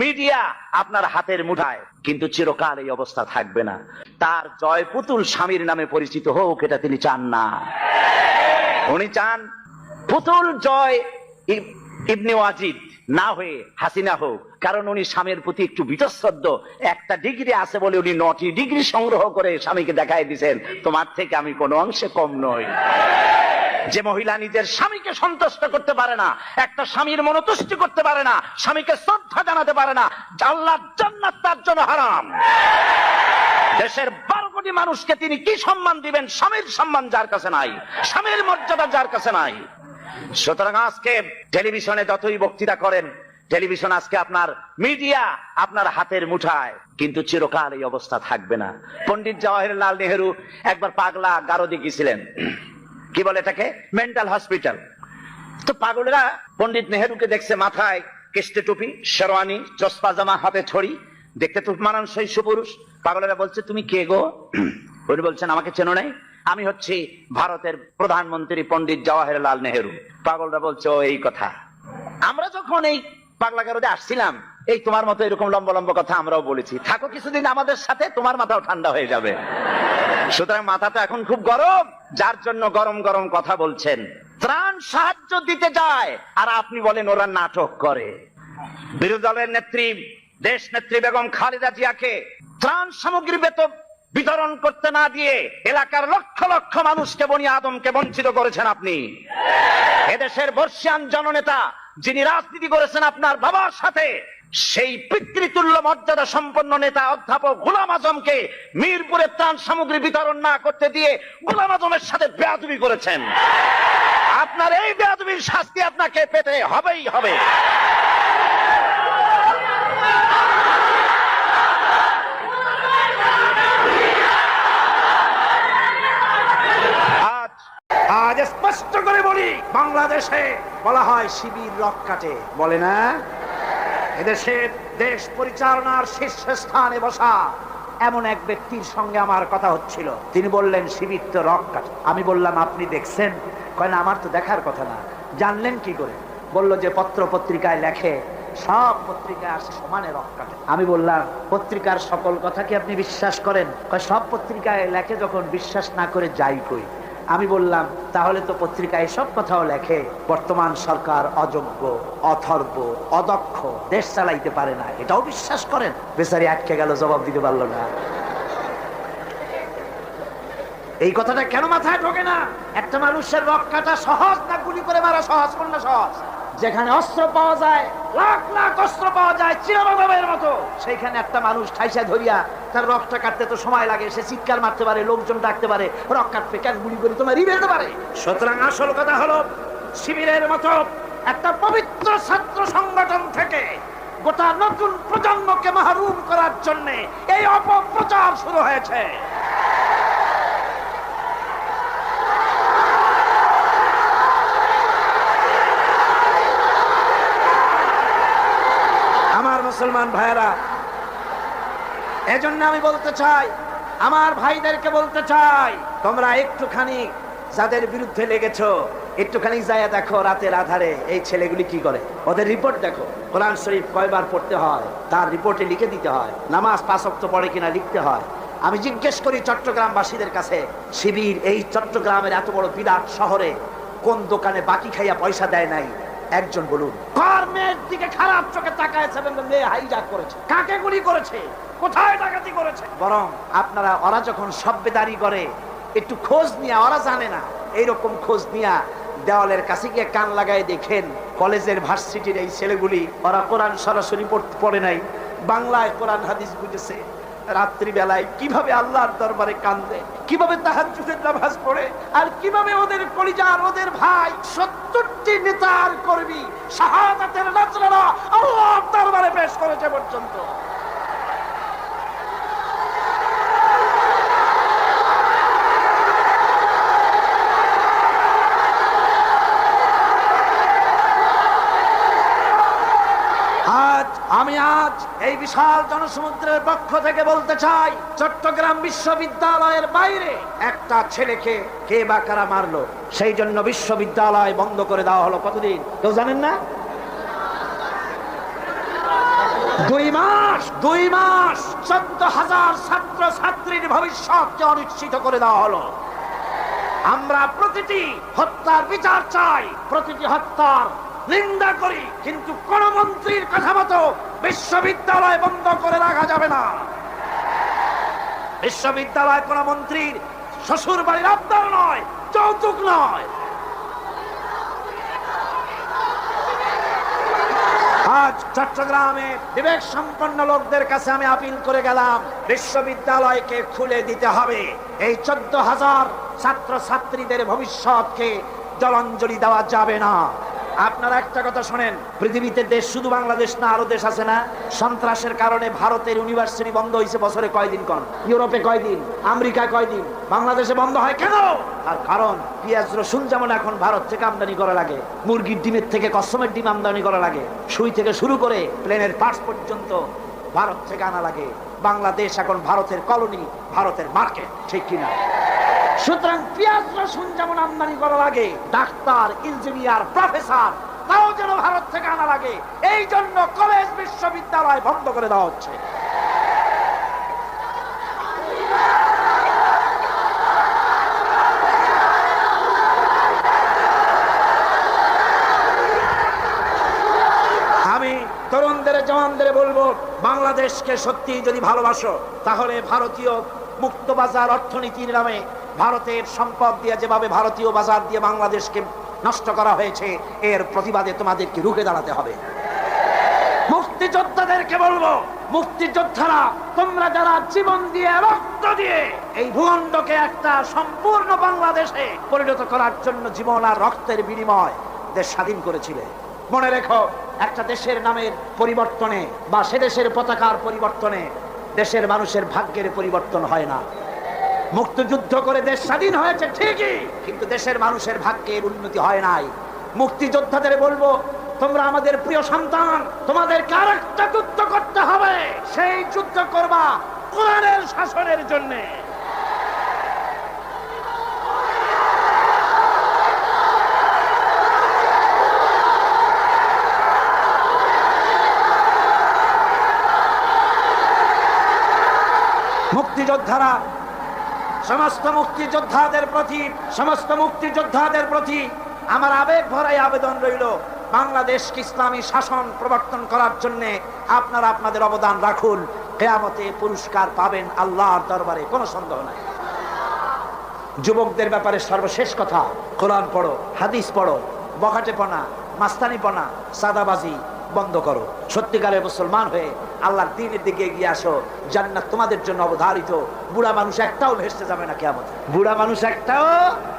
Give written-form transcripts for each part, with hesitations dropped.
Media আপনার হাতের মুঠায়, কিন্তু চিরকাল এই অবস্থা থাকবে না। তার জয় পুতুল স্বামীর নামে পরিচিত হোক, এটা তিনি চান না। উনি চান পুতুল জয় ইবনে ওয়াজিদ না হয়ে হাসিনা হোক, কারণ উনি স্বামীর প্রতি একটু বীতশ্রদ্ধ। একটা ডিগ্রি আছে বলে উনি 9টি ডিগ্রি সংগ্রহ করে স্বামীকে দেখাই দিয়েছেন, তোমার থেকে আমি কোনো অংশে কম নই। যে মহিলা নিজের স্বামীকে সন্তুষ্ট করতে পারে না, একটা স্বামীর মনোতুষ্টি করতে পারে না, স্বামীকে শ্রদ্ধা জানাতে পারে না, আল্লাহর জান্নাত তার জন্য হারাম। দেশের 12 কোটি মানুষকে তিনি কি সম্মান দিবেন? স্বামীর সম্মান যার কাছে নাই, স্বামীর মর্যাদা যার কাছে নাই। সুতরাং আজকে টেলিভিশনে যতই বক্তৃতা করেন, টেলিভিশন আজকে আপনার মিডিয়া আপনার হাতের মুঠায়, কিন্তু চিরকাল এই অবস্থা থাকবে না। পণ্ডিত জওয়াহরলাল নেহেরু একবার পাগলা গারদে গিয়েছিলেন, কি বলে এটাকে, মেন্টাল হসপিটাল। তো পাগলেরা পণ্ডিত নেহেরুকে দেখছে মাথায় কেস্টে টুপি, শেরওয়ানি, চশমা জামা, হাতে ছড়ি, দেখতে তো মানানসই সুপুরুষ। পাগলেরা বলছে তুমি কে গো? উনি বলছেন আমাকে চেনো নাই, আমি হচ্ছি ভারতের প্রধানমন্ত্রী পণ্ডিত জওয়াহরলাল নেহেরু। পাগলরা বলছে ও এই কথা, আমরা যখন এই পাগলা গারদে আসছিলাম এই তোমার মতো এরকম লম্বা লম্বা কথা আমরাও বলেছি, থাকো কিছুদিন আমাদের সাথে, তোমার মাথাও ঠান্ডা হয়ে যাবে। সুতরাং মাথা তো এখন খুব গরম, যার জন্য গরম গরম কথা বলছেন। ত্রাণ সাহায্য দিতে যায় আর আপনি বলেন ওরা নাটক করে। বিরোধী দলের নেত্রী, দেশ নেত্রী বেগম খালেদা জিয়াকে ত্রাণ সামগ্রী বিতরণ করতে না দিয়ে এলাকার লক্ষ লক্ষ মানুষকে, বনি আদমকে বঞ্চিত করেছেন আপনি। এদেশের বর্ষিয়ান জননেতা যিনি রাজনীতি করেছেন আপনার বাবার সাথে, সেই পিতৃতুল্য মর্যাদা সম্পন্ন নেতা অধ্যাপক গোলাম আজমকে মিরপুরে ত্রাণ সামগ্রী বিতরণ না করতে দিয়ে গোলাম আজমের সাথে বেয়াদবি করেছেন। আপনার এই বেয়াদবির শাস্তি আপনাকে পেতে হবেই হবে। আজ স্পষ্ট করে বলি, বাংলাদেশে বলা হয় শিবির রক কাটে, বলে না? এদেশের দেশ পরিচালনার শীর্ষস্থানে বসা এমন এক ব্যক্তির সঙ্গে আমার কথা হচ্ছিল, তিনি বললেন শিবির তো রক কাটে। আমি বললাম আপনি দেখছেন? কয় না, আমার তো দেখার কথা না। জানলেন কি করে? বলল যে পত্র পত্রিকায় লেখে, সব পত্রিকায় আসে সমানে রক কাটে। আমি বললাম পত্রিকার সকল কথা কি আপনি বিশ্বাস করেন? কয় সব পত্রিকায় লেখে, যখন বিশ্বাস না করে যাই কই। আমি বললাম তাহলে তো পত্রিকায় সব কথাও লেখে বর্তমান সরকার অযোগ্য, অথর্ব, অদক্ষ, দেশ চালাইতে পারে না, এটাও বিশ্বাস করেন? বেচারি আটকে গেল, জবাব দিতে পারলো না। এই কথাটা কেন মাথায় ঢোকে না? একটা মানুষের রক কাটা সহজ না গুলি করে মারা সহজ? কোনটা সহজ? যেখানে অস্ত্র পাওয়া যায়, লাখ লাখ অস্ত্র পাওয়া যায় চিরবাবের মতো, সেইখানে একটা মানুষ ঠাইসা ধরিয়া তার রক্তটা কাটতে তো সময় লাগে, সে চিৎকার মারতে পারে, লোকজন ডাকতে পারে, রক কাটবে কেন, গুলি করে তোমার রিবেলতে পারে। সুতরাং আসল কথা হলো, শিবিরের মতো একটা পবিত্র ছাত্র সংগঠন থেকে গোটা নতুন প্রজন্মকে মাহরুম করার জন্য এই অপপ্রচার শুরু হয়েছে। মুসলমান ভাইরা, এজন্য আমি বলতে চাই, আমার ভাইদেরকে বলতে চাই, তোমরা একটুখানি যাদের বিরুদ্ধে লেগেছো, একটুখানি যায়া দেখো রাতের আধারে এই ছেলেগুলি কি করে, ওদের রিপোর্ট দেখো। কোরআন শরীফ কয়বার পড়তে হয় তার রিপোর্টে লিখে দিতে হয়, নামাজ 5 ওয়াক্ত পড়ে কিনা লিখতে হয়। আমি জিজ্ঞেস করি চট্টগ্রামবাসীদের কাছে, শিবির এই চট্টগ্রামের এত বড় বিরাট শহরে কোন দোকানে বাকি খাইয়া পয়সা দেয় নাই? একজন বলুন। কর্মের দিকে খারাপ চোখে তাকায়ছে, মেয়ে হাইজাক করেছে, কাকে গুলি করেছে, কোথায় ডাকাতি করেছে। বরং আপনারা ওরা যখন সভ্যদারি করে একটু খোঁজ নিয়ে, ওরা জানে না, এইরকম খোঁজ নিয়ে দেওয়ালের কাছে গিয়ে কান লাগায় দেখেন কলেজের ভার্সিটির এই ছেলেগুলি, ওরা কোরআন সরাসরি পড়ে নাই, বাংলায় কোরআন হাদিস বুঝেছে, রাত্রি বেলায় কিভাবে আল্লাহর দরবারে কান্দে, কিভাবে তাহাজ্জুদের নামাজ পড়ে, আর কিভাবে ওদের কলিজার, ওদের ভাই 70টি নেতার কর্মী শাহাদাতের নাজরানা আল্লাহর দরবারে পেশ করেছে পর্যন্ত। আমি আজ এই বিশাল জনসমুদ্রের পক্ষ থেকে বলতে চাই, চট্টগ্রাম বিশ্ববিদ্যালয়ের বাইরে একটা ছেলেকে কে বা কারা মারলো, সেই জন্য বিশ্ববিদ্যালয় বন্ধ করে দেওয়া হলো। কতদিন কেউ জানেন না? দুই মাস 14,000 ছাত্র ছাত্রীর ভবিষ্যৎকে অনিশ্চিত করে দেওয়া হলো। আমরা প্রতিটি হত্যার বিচার চাই, প্রতিটি হত্যার নিন্দা করি, কিন্তু কোন মন্ত্রীর কথা মতো বিশ্ববিদ্যালয় বন্ধ করে রাখা যাবে না। বিশ্ববিদ্যালয় কোন মন্ত্রীর শ্বশুর বাড়ির আবদার নয়, যৌতুক নয়। আজ চট্টগ্রামে বিবেক সম্পন্ন লোকদের কাছে আমি আপিল করে গেলাম, বিশ্ববিদ্যালয়কে খুলে দিতে হবে। এই 14,000 ছাত্র ছাত্রীদের ভবিষ্যৎকে জলাঞ্জলি দেওয়া যাবে না। আপনারা একটা কথা শোনেন, পৃথিবীতে দেশ শুধু বাংলাদেশ না, আরো দেশ আছে না? সন্ত্রাসের কারণে ভারতের ইউনিভার্সিটি বন্ধ হয়েছে বছরে কয়দিন? কোন ইউরোপে কয়দিন, আমেরিকায় কয়দিন, বাংলাদেশে বন্ধ হয় কেন? আর কারণ পেঁয়াজ রসুন যেমন এখন ভারত থেকে আমদানি করা লাগে, মুরগির ডিমের থেকে কসমের ডিম আমদানি করা লাগে, সুই থেকে শুরু করে প্লেনের পার্টস পর্যন্ত ভারত থেকে আনা লাগে। বাংলাদেশ এখন ভারতের কলোনি, ভারতের মার্কেট, ঠিক কিনা? সুতরাং পেঁয়াজ রসুন যেমন আমদানি করা লাগে, ডাক্তার, ইঞ্জিনিয়ার, প্রফেসর তাও যেন ভারত থেকে আনা লাগে। এই জন্য কলেজ বিশ্ববিদ্যালয় বন্ধ করে দেওয়া হচ্ছে। আমি তরুণদের, জওয়ানদের বলবো, বাংলাদেশকে সত্যি যদি ভালোবাসো তাহলে ভারতীয় মুক্ত বাজার অর্থনীতির নামে ভারতের সম্পদ দিয়ে যেভাবে ভারতীয় বাজার দিয়ে বাংলাদেশকে নষ্ট করা হয়েছে, এর প্রতিবাদে তোমাদেরকে রুখে দাঁড়াতে হবে। মুক্তিযোদ্ধাদেরকে বলবো, মুক্তিযোদ্ধারা তোমরা যারা জীবন দিয়ে, রক্ত দিয়ে এই ভূখণ্ডকে একটা সম্পূর্ণ বাংলাদেশে পরিণত করার জন্য জীবন আর রক্তের বিনিময় দেশ স্বাধীন করেছিলে, মনে রেখো, একটা দেশের নামের পরিবর্তনে বা সে দেশের পতাকার পরিবর্তনে দেশের মানুষের ভাগ্যের পরিবর্তন হয় না। মুক্তিযুদ্ধ করে দেশ স্বাধীন হয়েছে ঠিকই, কিন্তু দেশের মানুষের ভাগ্যের উন্নতি হয় নাই। মুক্তিযোদ্ধাদের বলবো, তোমরা আমাদের প্রিয় সন্তান, তোমাদেরকে আরেকটা যুদ্ধ করতে হবে। সেই যুদ্ধ করবা কোরআনের শাসনের জন্য। মুক্তিযোদ্ধারা, সমস্ত মুক্তিযোদ্ধাদের প্রতি আমার আবেগ ভরাই আবেদন রইল, বাংলাদেশকে ইসলামী শাসন প্রবর্তন করার জন্য আপনারা আপনাদের অবদান রাখুন। কিয়ামতে পুরস্কার পাবেন আল্লাহর দরবারে, কোনো সন্দেহ নাই। যুবকদের ব্যাপারে সর্বশেষ কথা, কোরআন পড়ো, হাদিস পড়ো, বখাটেপনা, মাস্তানিপনা, সাদাবাজি বন্ধ করো। সত্যিকারের মুসলমান হয়ে আল্লাহর দ্বীনের দিকে এগিয়ে আসো। জান্নাত তোমাদের জন্য অবধারিত। বুড়া মানুষ একটাও ভেস্তে যাবে না কিয়ামতে। বুড়া মানুষ একটাও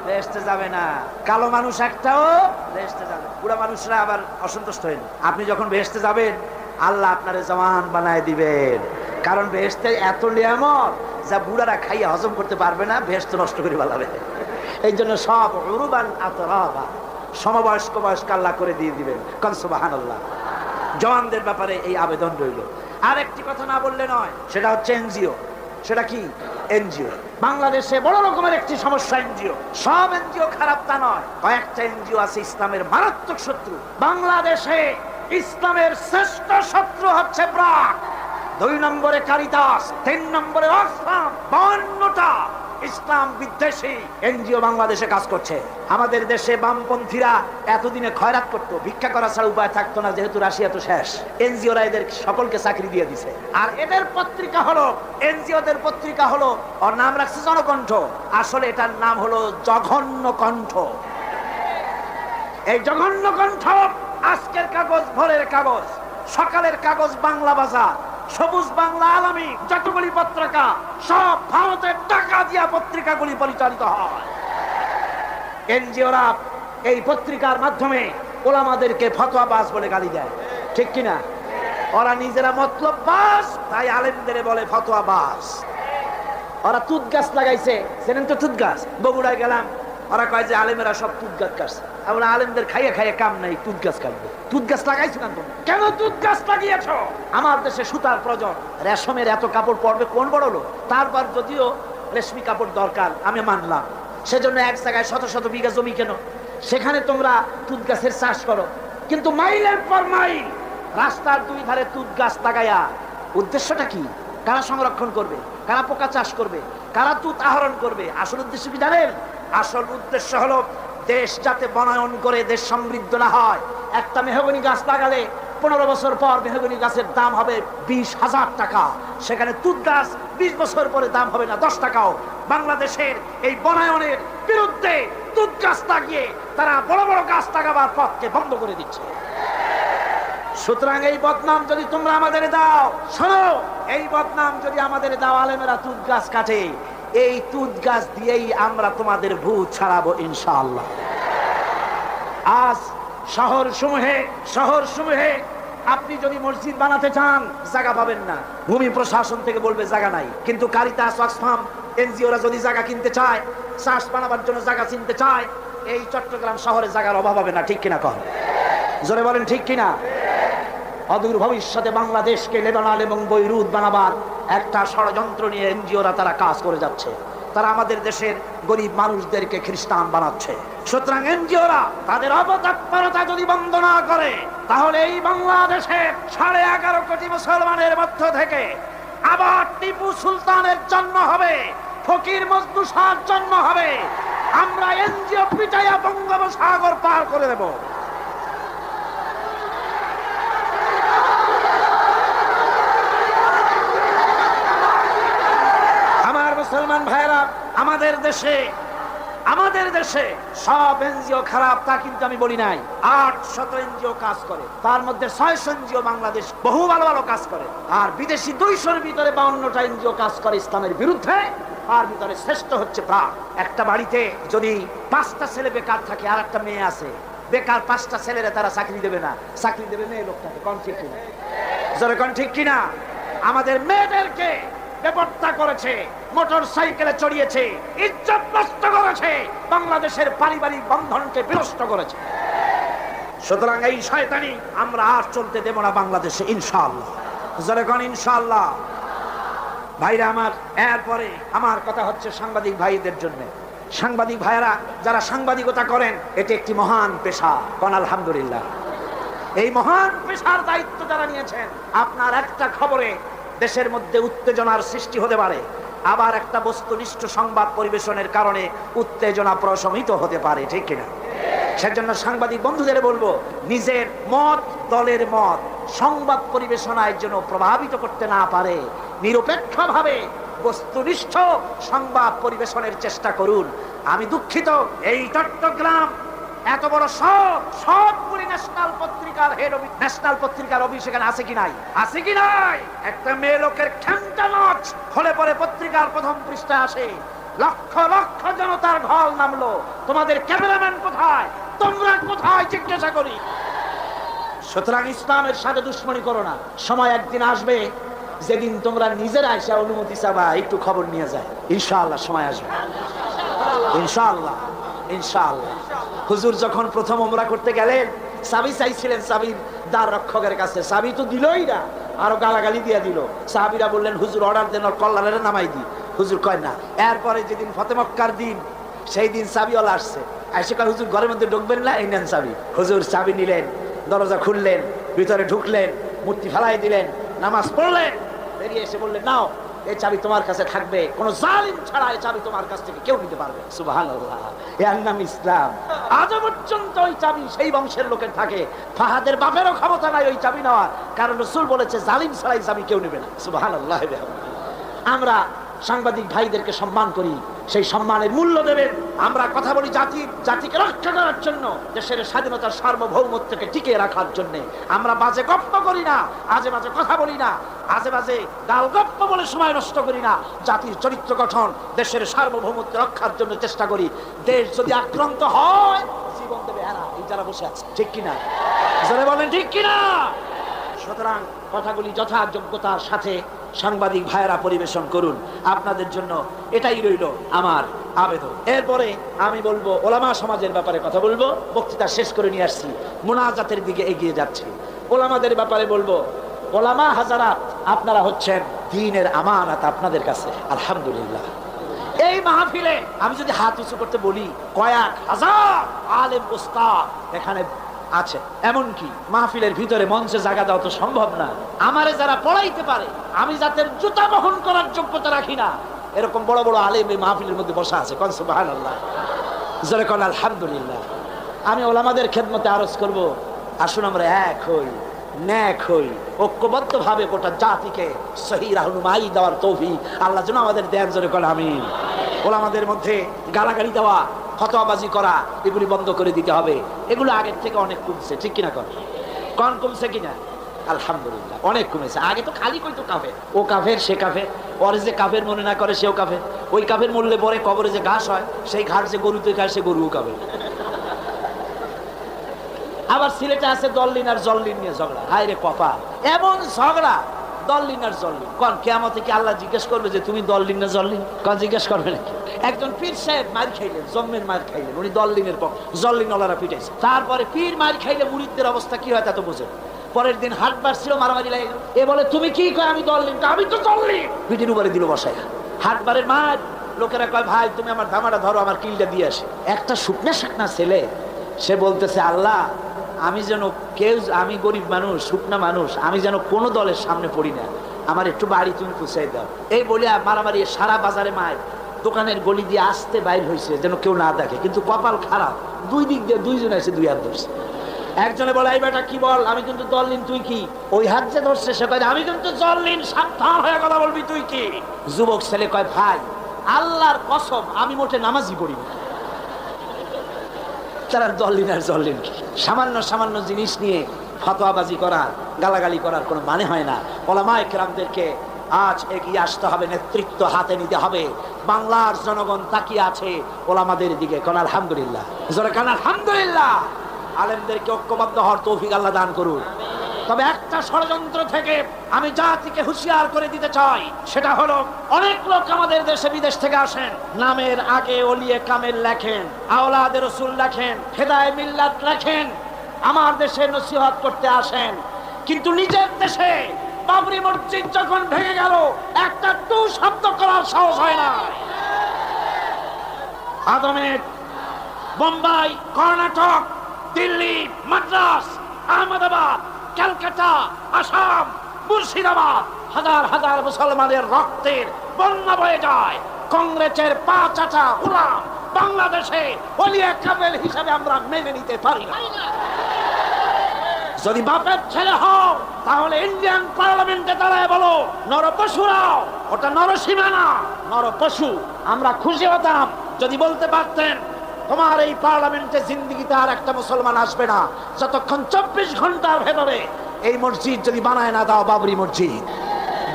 ভেস্তে যাবে না, কালো মানুষ একটাও ভেস্তে যাবে। বুড়া মানুষরা আবার অসন্তুষ্ট হন, আপনি যখন ভেস্তে যাবেন আল্লাহ আপনারে জওয়ান বানায় দিবেন। কারণ ভেস্তে এত নিয়ামত যা বুড়ারা খাইয়া হজম করতে পারবে না, ভেস্ত নষ্ট করে ফেলাবে। এই জন্য সব উরুবান আতরাবা, সমবয়স্ক বয়স্ক আল্লাহ করে দিয়ে দিবেন। কাল সুবহানাল্লাহ। জওয়ানদের ব্যাপারে এই আবেদন রইল। আর একটি কথা না বললে নয়, সেটা হচ্ছে এনজিও। সেটা কি? এনজিও। বাংলাদেশে বড় রকমের একটি সমস্যা এনজিও। সব এনজিও খারাপ তা নয়, কয়েকটা এনজিও আছে ইসলামের মারাত্মক শত্রু। বাংলাদেশে ইসলামের শ্রেষ্ঠ শত্রু হচ্ছে ব্রাক, 2 নম্বরে কারিতাস, 3 নম্বরে অক্সফাম। 52টা ইসলাম বিদ্বেষী এনজিও বাংলাদেশে কাজ করছে। আমাদের দেশে বামপন্থীরা এতদিনে খয়রাত করতো, ভিক্ষা করা ছাড়া উপায় থাকতো না, যেহেতু রাশিয়া তো শেষ। এনজিওরা এদের সকলকে চাকরি দিয়ে দিছে। আর এদের পত্রিকা হলো, এনজিওদের পত্রিকা হলো, ওর নাম রাখছে জনকণ্ঠ, আসলে এটার নাম হলো জঘন্য কণ্ঠ। এই জঘন্য কণ্ঠ আজকের কাগজ, ভোরের কাগজ, সকালের কাগজ, বাংলা বাজার, সবুজ বাংলা, আলামী, যতগুলি পত্রিকা সব ভারতের টাকা দিয়া পত্রিকাগুলি পরিচালিত হয়। এনজিওরা এই পত্রিকার মাধ্যমে ওলামাদেরকে ফতোয়াবাজ বলে গালি দেয়, ঠিক কিনা? ওরা নিজেরা মতলববাজ, তাই আলেমদের বলে ফতোয়াবাজ। ওরা তুত গাছ লাগাইছে, জানেন তো তুত গাছ? বগুড়ায় গেলাম, ওরা কয় যে আলেমেরা সব তুত গাছ কাটছে। আমরা আলেমদের খাইয়ে খাইয়ে কাম নাই, তুত গাছ কাটবে। তুত গাছ লাগাইছো কেন? কেন তুত গাছ লাগিয়েছ? আমার দেশে সুতার প্রয়োজন, রেশমের এত কাপড় পড়বে কোন বড় লোক? তারপর যদিও রেশমি কাপড় দরকার, আমি মানলাম, সেজন্য এক জায়গায় শত শত বিঘা জমি কেন? সেখানে তোমরা তুত গাছের চাষ করো, কিন্তু মাইলের পর মাইল রাস্তার দুই ধারে তুত গাছ লাগায়া উদ্দেশ্যটা কি? কারা সংরক্ষণ করবে, কারা পোকা চাষ করবে, কারা তুত আহরণ করবে? আসল উদ্দেশ্য কি জানেন? আসল উদ্দেশ্য হলো দেশ যাতে বনায়ন করে দেশ সমৃদ্ধ না হয়। একটা মেহগনি গাছ লাগালে 15 বছর পর মেহগনি গাছের দাম হবে 20,000 টাকা, সেখানে তুত গাছ 20 বছর পরে দাম হবে না 10 টাকাও। বাংলাদেশের এই বনায়নের বিরুদ্ধে তুত গাছ লাগিয়ে তারা বড় বড় গাছ লাগাবার পথকে বন্ধ করে দিচ্ছে। সুতরাং এই বদনাম যদি তোমরা আমাদের দাও, শোনো, এই বদনাম যদি আমাদের দাও, আলেমেরা তুত গাছ কাটে, এই তুত গাছ দিয়েই আমরা তোমাদের ভূত ছাড়াবো ইনশাআল্লাহ। আজ শহর সমূহে আপনি যদি মসজিদ বানাতে চান জায়গা পাবেন না, ভূমি প্রশাসন থেকে বলবে জায়গা নাই। কিন্তু কারিতাস, অক্সফাম, এনজিওরা যদি জায়গা কিনতে চায়, চাষ বানাবার জন্য জায়গা কিনতে চায়, এই চট্টগ্রাম শহরে জায়গার অভাব হবে না। ঠিক কিনা কন? জোরে বলেন ঠিক কিনা? অদূর ভবিষ্যতে বাংলাদেশকে লেবানন এবং বৈরুত বানাবার একটা ষড়যন্ত্র নিয়ে এনজিওরা তারা কাজ করে যাচ্ছে। তারা আমাদের দেশের গরিব মানুষদেরকে খ্রিস্টান বানাচ্ছে। সুতরাং এনজিওরা তাদের অপতৎপরতা যদি বন্ধ না করে, তাহলে এই বাংলাদেশের 11.5 কোটি মুসলমানের মধ্য থেকে আবার টিপু সুলতানের জন্ম হবে, ফকির মজনু শাহর জন্ম হবে। আমরা এনজিও পিটাইয়া বঙ্গোপসাগর পার করে দেব। মুসলমান ভাইরা, আমাদের দেশে সব এনজিও খারাপ তা কিন্তু আমি বলি নাই। 800 এনজিও কাজ করে, তার মধ্যে 600 এনজিও বাংলাদেশ বহু ভালো ভালো কাজ করে, আর বিদেশি 200-র ভিতরে 52টা এনজিও কাজ করে ইসলামের বিরুদ্ধে। তার ভিতরে শ্রেষ্ঠ হচ্ছে প্রাণ। একটা বাড়িতে যদি 5টা ছেলে বেকার থাকে আর একটা মেয়ে আছে, বেকার 5টা ছেলেরা তারা চাকরি দেবে না, চাকরি দেবে মেয়ে লোকটাকে। কোন ঠিক কিনা? জোরে কোন ঠিক কিনা? আমাদের মেয়েদেরকে বেপরোয়া করেছে, মোটর সাইকেলে চড়িয়েছে, ইজ্জত নষ্ট করেছে, বাংলাদেশের পারিবারিক বন্ধনকে বিনষ্ট করেছে। সুতরাং এই শয়তানি আমরা আর চলতে দেব না বাংলাদেশে ইনশাআল্লাহ। জোরে কোন ইনশাআল্লাহ। ভাইরা আমার, এরপরে আমার কথা হচ্ছে সাংবাদিক ভাইদের জন্য। সাংবাদিক ভাইরা যারা সাংবাদিকতা করেন, এটি একটি মহান পেশা। কোন আলহামদুলিল্লাহ। এই মহান পেশার দায়িত্ব যারা নিয়েছেন, আপনার একটা খবরে দেশের মধ্যে উত্তেজনার সৃষ্টি হতে পারে, আবার একটা বস্তুনিষ্ঠ সংবাদ পরিবেশনের কারণে উত্তেজনা প্রশমিত হতে পারে। ঠিক কিনা? সেজন্য সাংবাদিক বন্ধুদের বলবো, নিজের মত, দলের মত সংবাদ পরিবেশনায় যেন প্রভাবিত করতে না পারে, নিরপেক্ষভাবে বস্তুনিষ্ঠ সংবাদ পরিবেশনের চেষ্টা করুন। আমি দুঃখিত, এই চট্টগ্রাম এত বড় সবগুলি ন্যাশনাল পত্রিকার হেড অফিস, ন্যাশনাল পত্রিকার অফিস এখানে আছে কি নাই? আছে কি নাই? একটা মেয়ে লোকের খেমটা নাচ হলে পরে পত্রিকার প্রথম পৃষ্ঠায় আসে, লক্ষ লক্ষ জনতার ঢল নামলো, তোমাদের ক্যামেরাম্যান কোথায়, তোমরা কোথায় জিজ্ঞাসা করি। সুতরাং ইসলামের সাথে দুশ্মনী করো না। সময় একদিন আসবে যেদিন তোমরা নিজেরা এসে অনুমতি চাবা একটু খবর নিয়ে যায়। ইনশাআল্লাহ সময় আসবে, ইনশাআল্লাহ ইনশাআল্লাহ। হুজুর যখন প্রথম ওমরা করতে গেলেন, চাবি চাইছিলেন চাবির দ্বার রক্ষকের কাছে, চাবি তো দিলই না, আরো গালাগালি দিয়ে দিল। সাহাবীরা বললেন, হুজুর অর্ডার দেন, ওর কল্লারে নামাই দি। হুজুর কয় না। এরপরে যেদিন ফতে মক্কার দিন, সেই দিন চাবিওয়ালা আসছে, এসে কয়, হুজুর ঘরের মধ্যে ঢুকবেন না, এই নেন চাবি। হুজুর চাবি নিলেন, দরজা খুললেন, ভিতরে ঢুকলেন, মূর্তি ফেলাই দিলেন, নামাজ পড়লেন, বেরিয়ে এসে বললেন, নাও এই চাবি তোমার কাছে থাকবে, কোন জালিম ছাড়া এই চাবি তোমার কাছ থেকে কেউ নিতে পারবে। সুবহানাল্লাহ, এর নাম ইসলাম। আজ পর্যন্ত ওই চাবি সেই বংশের লোকের থাকে। ফাহাদের বাপেরও ক্ষমতা নাই ওই চাবি নেওয়ার, কারণ রাসূল বলেছে জালিম ছাড়া এই চাবি কেউ নেবে না। সুবহানাল্লাহ। আমরা সাংবাদিক ভাইদেরকে সম্মান করি, সেই সম্মানের মূল্য দেবেন। আমরা কথা বলি জাতিকে রক্ষা করার জন্য, দেশের স্বাধীনতার সার্বভৌমত্বকে টিকিয়ে রাখার জন্য। আমরা বাজে গপ্প করি না, আজে বাজে কথা বলি না, আজে বাজে গাল গপ্প বলে সময় নষ্ট করি না। জাতির চরিত্র গঠন, দেশের সার্বভৌমত্ব রক্ষার জন্য চেষ্টা করি। দেশ যদি আক্রান্ত হয়, জীবন দেবে এরা, এই যারা বসে আছে। ঠিক কিনা? যারা বলেন ঠিক কিনা? সুতরাং কথাগুলি যথাযোগ্যতার সাথে সাংবাদিক ভাইয়েরা পরিবেশন করুন। আপনাদের জন্য এটাই রইল আমার আবেদন। এরপরে আমি বলবো, ওলামা সমাজের ব্যাপারে কথা বলবো। বক্তৃতা শেষ করে নিয়ে আসছি, মুনাজাতের দিকে এগিয়ে যাচ্ছি। ওলামাদের ব্যাপারে বলবো, ওলামা হাজারাত, আপনারা হচ্ছেন দ্বীনের আমানত আপনাদের কাছে। আলহামদুলিল্লাহ, এই মাহফিলে আমি যদি হাত উঁচু করতে বলি, কয়েক হাজার আলেম উস্তাদ এখানে আছে। এমনকি মাহফিলের ভিতরে মঞ্চে জায়গা দেওয়া তো সম্ভব না। আমারে যারা পড়াইতে পারে, আমি যাদের জুতা বহন করার যোগ্যতা রাখি না, এরকম বড় বড় আলেম এই মাহফিলের মধ্যে বসা আছে। কোন সুবহানাল্লাহ, জোরে কোন আলহামদুলিল্লাহ। আমি ওলামাদের খেদমতে আরজ করব, আসুন আমরা এক হই, ন্যাক হই, ঐক্যবদ্ধ ভাবে গোটা জাতিকে সহি রাহনুমাই দেওয়ার তৌফিক আল্লাহ যেন আমাদের দেন। জোরে কোন আমিন। ওলামাদের মধ্যে গালাগালি দেওয়া, ফতোয়াবাজি করা, এগুলি বন্ধ করে দিতে হবে। এগুলো আগের থেকে অনেক কমছে, ঠিক কিনা? কন কমছে কিনা? আলহামদুলিল্লাহ অনেক কমেছে। আগে তো খালি কইতো কাফের, ও কাফের, সে কাফের, ওরে যে কাফের মনে না করে সেও কাফের। ওই কাফের মরলে পরে কবরে যে ঘাস হয়, সেই ঘাস যে গরুতে খায়, সে গরুও কাফের। আবার সিলেটে আছে দল্লিন আর জল্লিন নিয়ে ঝগড়া। হায় রে কপা, এমন ঝগড়া দল্লিন আর জল্লিন। কোন কিয়ামতে কি আল্লাহ জিজ্ঞেস করবে যে তুমি দল্লিন না জল্লিন? কোন জিজ্ঞেস করবে নাকি? একজন পীর সাহেব মার খাইলেন, জম্মের মার খাইলেন, উনি দল্লিনের পর, জল্লিন ওলারা পিটাইছে। তারপরে পীর মার খাইলে মুরিদদের অবস্থা কি হয় তা তো বোঝে। পরের দিন হাটবার ছিল, মারামারি লাগে। এ বলে তুমি কি কয়? আমি দল্লিন। আমি তো দল্লিন। পিঠের উপরে দিল বসায়। হাটবারের মার লোকেরা কয় ভাই তুমি আমার ধামাটা ধরো, আমার কিলটা দিয়ে আসে। একটা শুকনা শাকনা ছেলে, সে বলতেছে আল্লাহ আমি যেন কেউ, আমি গরিব মানুষ, শুকনা মানুষ, আমি যেন কোনো দলের সামনে পড়ি না, আমার একটু বাড়ি তুমি পুষাই দাও। এই বলে মারামারি সারা বাজারে মায়, দোকানের গলি দিয়ে আসতে বাইর হয়েছে যেন কেউ না দেখে। কিন্তু কপাল খারাপ, দুই দিক দিয়ে দুইজন আছে, দুই হাত ধরছে। একজনে বলে এই বেটা কি বল, আমি কিন্তু দল্লিন, তুই কি? ওই হাত যে ধরছে সে কয় আমি কিন্তু দল্লিন, সাবধান হয়ে কথা বলবি, তুই কি? যুবক ছেলে কয় ভাই আল্লাহর কসম আমি মোটে নামাজই পড়ি না। তারা দল্লিন আর জল্লিন কি? সামান্য সামান্য জিনিস নিয়ে ফতোয়াবাজি করা, গালাগালি করার কোনো মানে হয় না। ওলামায়ে কেরামদেরকে আজ এগিয়ে আসতে হবে, নেতৃত্ব হাতে নিতে হবে। বাংলার জনগণ তাকিয়ে আছে ওলামাদের দিকে। কোন আলহামদুলিল্লাহ, জোরে কোন আলহামদুলিল্লাহ। আলেমদেরকে ঐক্যবদ্ধ হওয়ার তৌফিক আল্লাহ দান করুন। তবে একটা ষড়যন্ত্র থেকে আমি জাতিকে হুঁশিয়ার করে দিতে চাই, সেটা হলো অনেক লোক আমাদের দেশে বিদেশ থেকে আসেন, নামের আগে ওলিয়ে কামেল লেখেন, আওলাদে রাসূল লেখেন, হেদায়ে মিল্লাত লেখেন, আমার দেশে নসিহত করতে আসেন, কিন্তু নিজের দেশে বাবরি মসজিদ যখন ভেঙে গেল একটা টু শব্দ করার সাহস হয় না। আদমের বোম্বাই, কর্ণাটক, দিল্লি, মাদ্রাস, আহমেদাবাদ, ক্যালকাটা, আসাম, মুর্শিদাবাদ, হাজার হাজার মুসলমানের রক্তের বন্যা বয়ে যায়। কংগ্রেসের পাঁচ আটা গোলাম বাংলাদেশে ওলিয়া কামেল হিসাবে আমরা মেনে নিতে পারি না। যদি বাপের ছেলে হও তাহলে ইন্ডিয়ান পার্লামেন্টে দাঁড়ায় বলো নরপশুরাও, ওটা নরসীমা না, নরপশু। আমরা খুশি হতাম যদি বলতে পারতেন তোমার এই পার্লামেন্টে জিন্দিগিতে আর একটা মুসলমান আসবে না যতক্ষণ 24 ঘন্টার ভেতরে এই মসজিদ যদি বানায় না দাও বাবরি মসজিদ।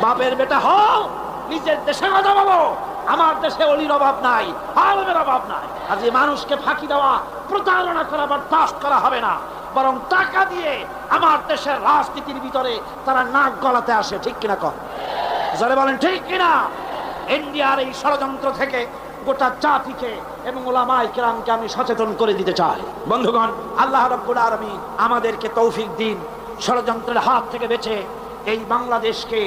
বাপের বেটা হও, নিজের দেশে কথা বলো, আমার দেশে অলির অভাব নাই, আলমের অভাব নাই। আজ মানুষকে ফাঁকি দেওয়া, প্রতারণা করা বরদাস্ত করা হবে না, বরং টাকা দিয়ে আমার দেশের রাজনীতির ভিতরে তারা নাক গলাতে আসে। ঠিক কিনা কর, যারা বলেন ঠিক কিনা? ইন্ডিয়ার এই ষড়যন্ত্র থেকে গোটা জাতিকে এবং উলামায়ে কেরামকে আমি সচেতন করে দিতে চাই। বন্ধুগণ, আল্লাহ রাব্বুল আলামিন আমাদেরকে তৌফিক দিন, ষড়যন্ত্রের হাত থেকে বেঁচে এই বাংলাদেশকে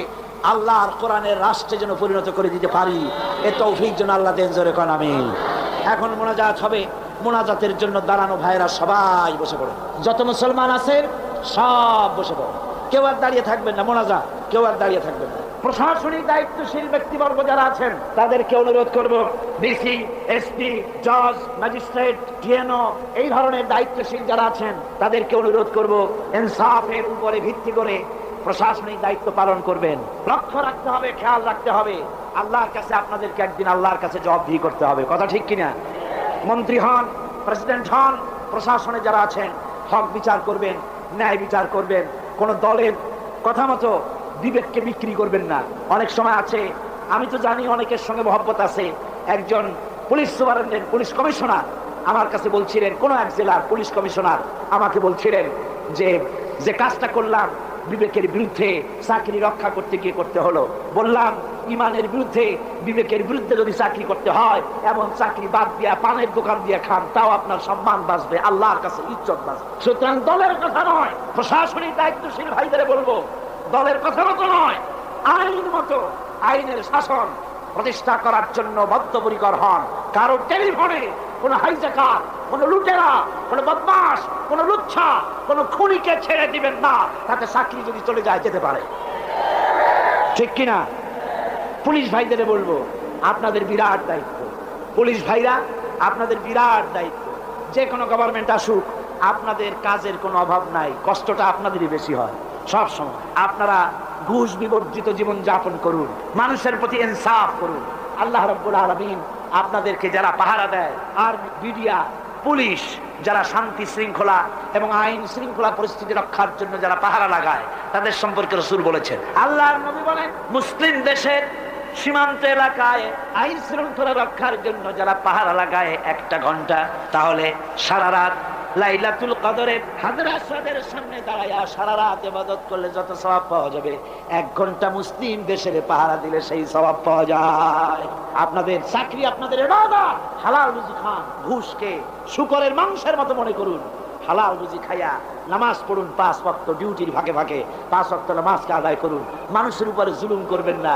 আল্লাহর কোরআনের রাষ্ট্রে যেন পরিণত করে দিতে পারি, এ তৌফিক যেন আল্লাহ দেন। জোরে কোন আমিন। এখন মোনাজাত হবে, মোনাজাতের জন্য দাঁড়ানো ভাইরা সবাই বসে পড়ো। যত মুসলমান আছেন সব বসে পড়ো, কেউ আর দাঁড়িয়ে থাকবেন না। মোনাজাত কেউ আর দাঁড়িয়ে থাকবেন না। প্রশাসনিক দায়িত্বশীল ব্যক্তিবর্গ যারা আছেন তাদেরকে অনুরোধ করব, ডিসি, এসপি, জজ, ম্যাজিস্ট্রেট, টিএনও, এই ধরনের দায়িত্বশীল যারা আছেন তাদেরকে অনুরোধ করব ইনসাফের উপরে ভিত্তি করে প্রশাসনিক দায়িত্ব পালন করবেন। লক্ষ্য রাখতে হবে, খেয়াল রাখতে হবে, আল্লাহর কাছে আপনাদেরকে একদিন আল্লাহর কাছে জবাবদিহি করতে হবে। কথা ঠিক কিনা? মন্ত্রী হন, প্রেসিডেন্ট হন, প্রশাসনে যারা আছেন হক বিচার করবেন, ন্যায় বিচার করবেন। কোন দলের কথা মতো বিবেককে বিক্রি করবেন না। অনেক সময় আছে, আমি তো জানি অনেকের সঙ্গে মহব্বত আছে, একজন পুলিশ সুপারিনটেন্ডেন্ট, পুলিশ কমিশনার আমার কাছে বলছিলেন, কোন এক জেলার পুলিশ কমিশনার আমাকে বলছিলেন যে যে কাজটা করলাম বিবেকের বিরুদ্ধে, চাকরি রক্ষা করতে গিয়ে করতে হলো। বললাম ইমানের বিরুদ্ধে, বিবেকের বিরুদ্ধে যদি চাকরি করতে হয় এমন চাকরি বাদ দিয়া পানের দোকান দিয়ে খান, তাও আপনার সম্মান বাঁচবে, আল্লাহর কাছে ইজ্জত বাঁচবে। সুতরাং দলের কথা নয়, প্রশাসনিক দায়িত্বশীল ভাইদের বলবো দলের কথা মতো নয়, আইন মতো, আইনের শাসন প্রতিষ্ঠা করার জন্য বদ্ধপরিকর হন। কারো টেলিফোনে কোন হাইজাকার কোন লুটেরা, কোন বদমাস, কোন লুচ্ছা, কোন খুনিকে ছেড়ে দিবেন না। তাতে চাকরি যদি চলে যায় যেতে পারে, ঠিক কিনা? পুলিশ ভাইদের বলবো, আপনাদের বিরাট দায়িত্ব। পুলিশ ভাইরা, আপনাদের বিরাট দায়িত্ব। যে কোনো গভর্নমেন্ট আসুক, আপনাদের কাজের কোনো অভাব নাই, কষ্টটা আপনাদেরই বেশি হয় সব সময়। আপনারা ঘুষ বিবর্জিত জীবন যাপন করুন, মানুষের প্রতি ইনসাফ করুন। আল্লাহ রাব্বুল আলামিন আপনাদেরকে যারা পাহারা দেয়, আর্মি, মিডিয়া, পুলিশ, যারা শান্তি শৃঙ্খলা এবং আইন শৃঙ্খলা পরিস্থিতি রক্ষার জন্য যারা পাহারা লাগায়, তাদের সম্পর্কে রাসূল বলেছেন, আল্লাহর নবী বলেন, মুসলিম দেশের সীমান্ত এলাকায় আইন শৃঙ্খলা রক্ষার জন্য যারা পাহারা লাগায় 1 ঘন্টা, তাহলে সারা রাত লাইলাতুল কদরে হাজরা আসওয়াদের সামনে দাঁড়ায়া সারা রাত ইবাদত করলে যত সওয়াব পাওয়া যাবে, 1 ঘন্টা মুসলিম দেশের পাহারা দিলে সেই সওয়াব পাওয়া যায়। আপনাদের চাকরি, আপনাদের ইবাদত। হালাল রুজি খান, ঘুষকে শুকরের মাংসের মতো মনে করুন। হালাল রুজি খাইয়া নামাজ পড়ুন, 5 ওয়াক্ত ডিউটির ফাঁকে ফাঁকে 5 ওয়াক্ত নামাজকে আদায় করুন। মানুষের উপরে জুলুম করবেন না।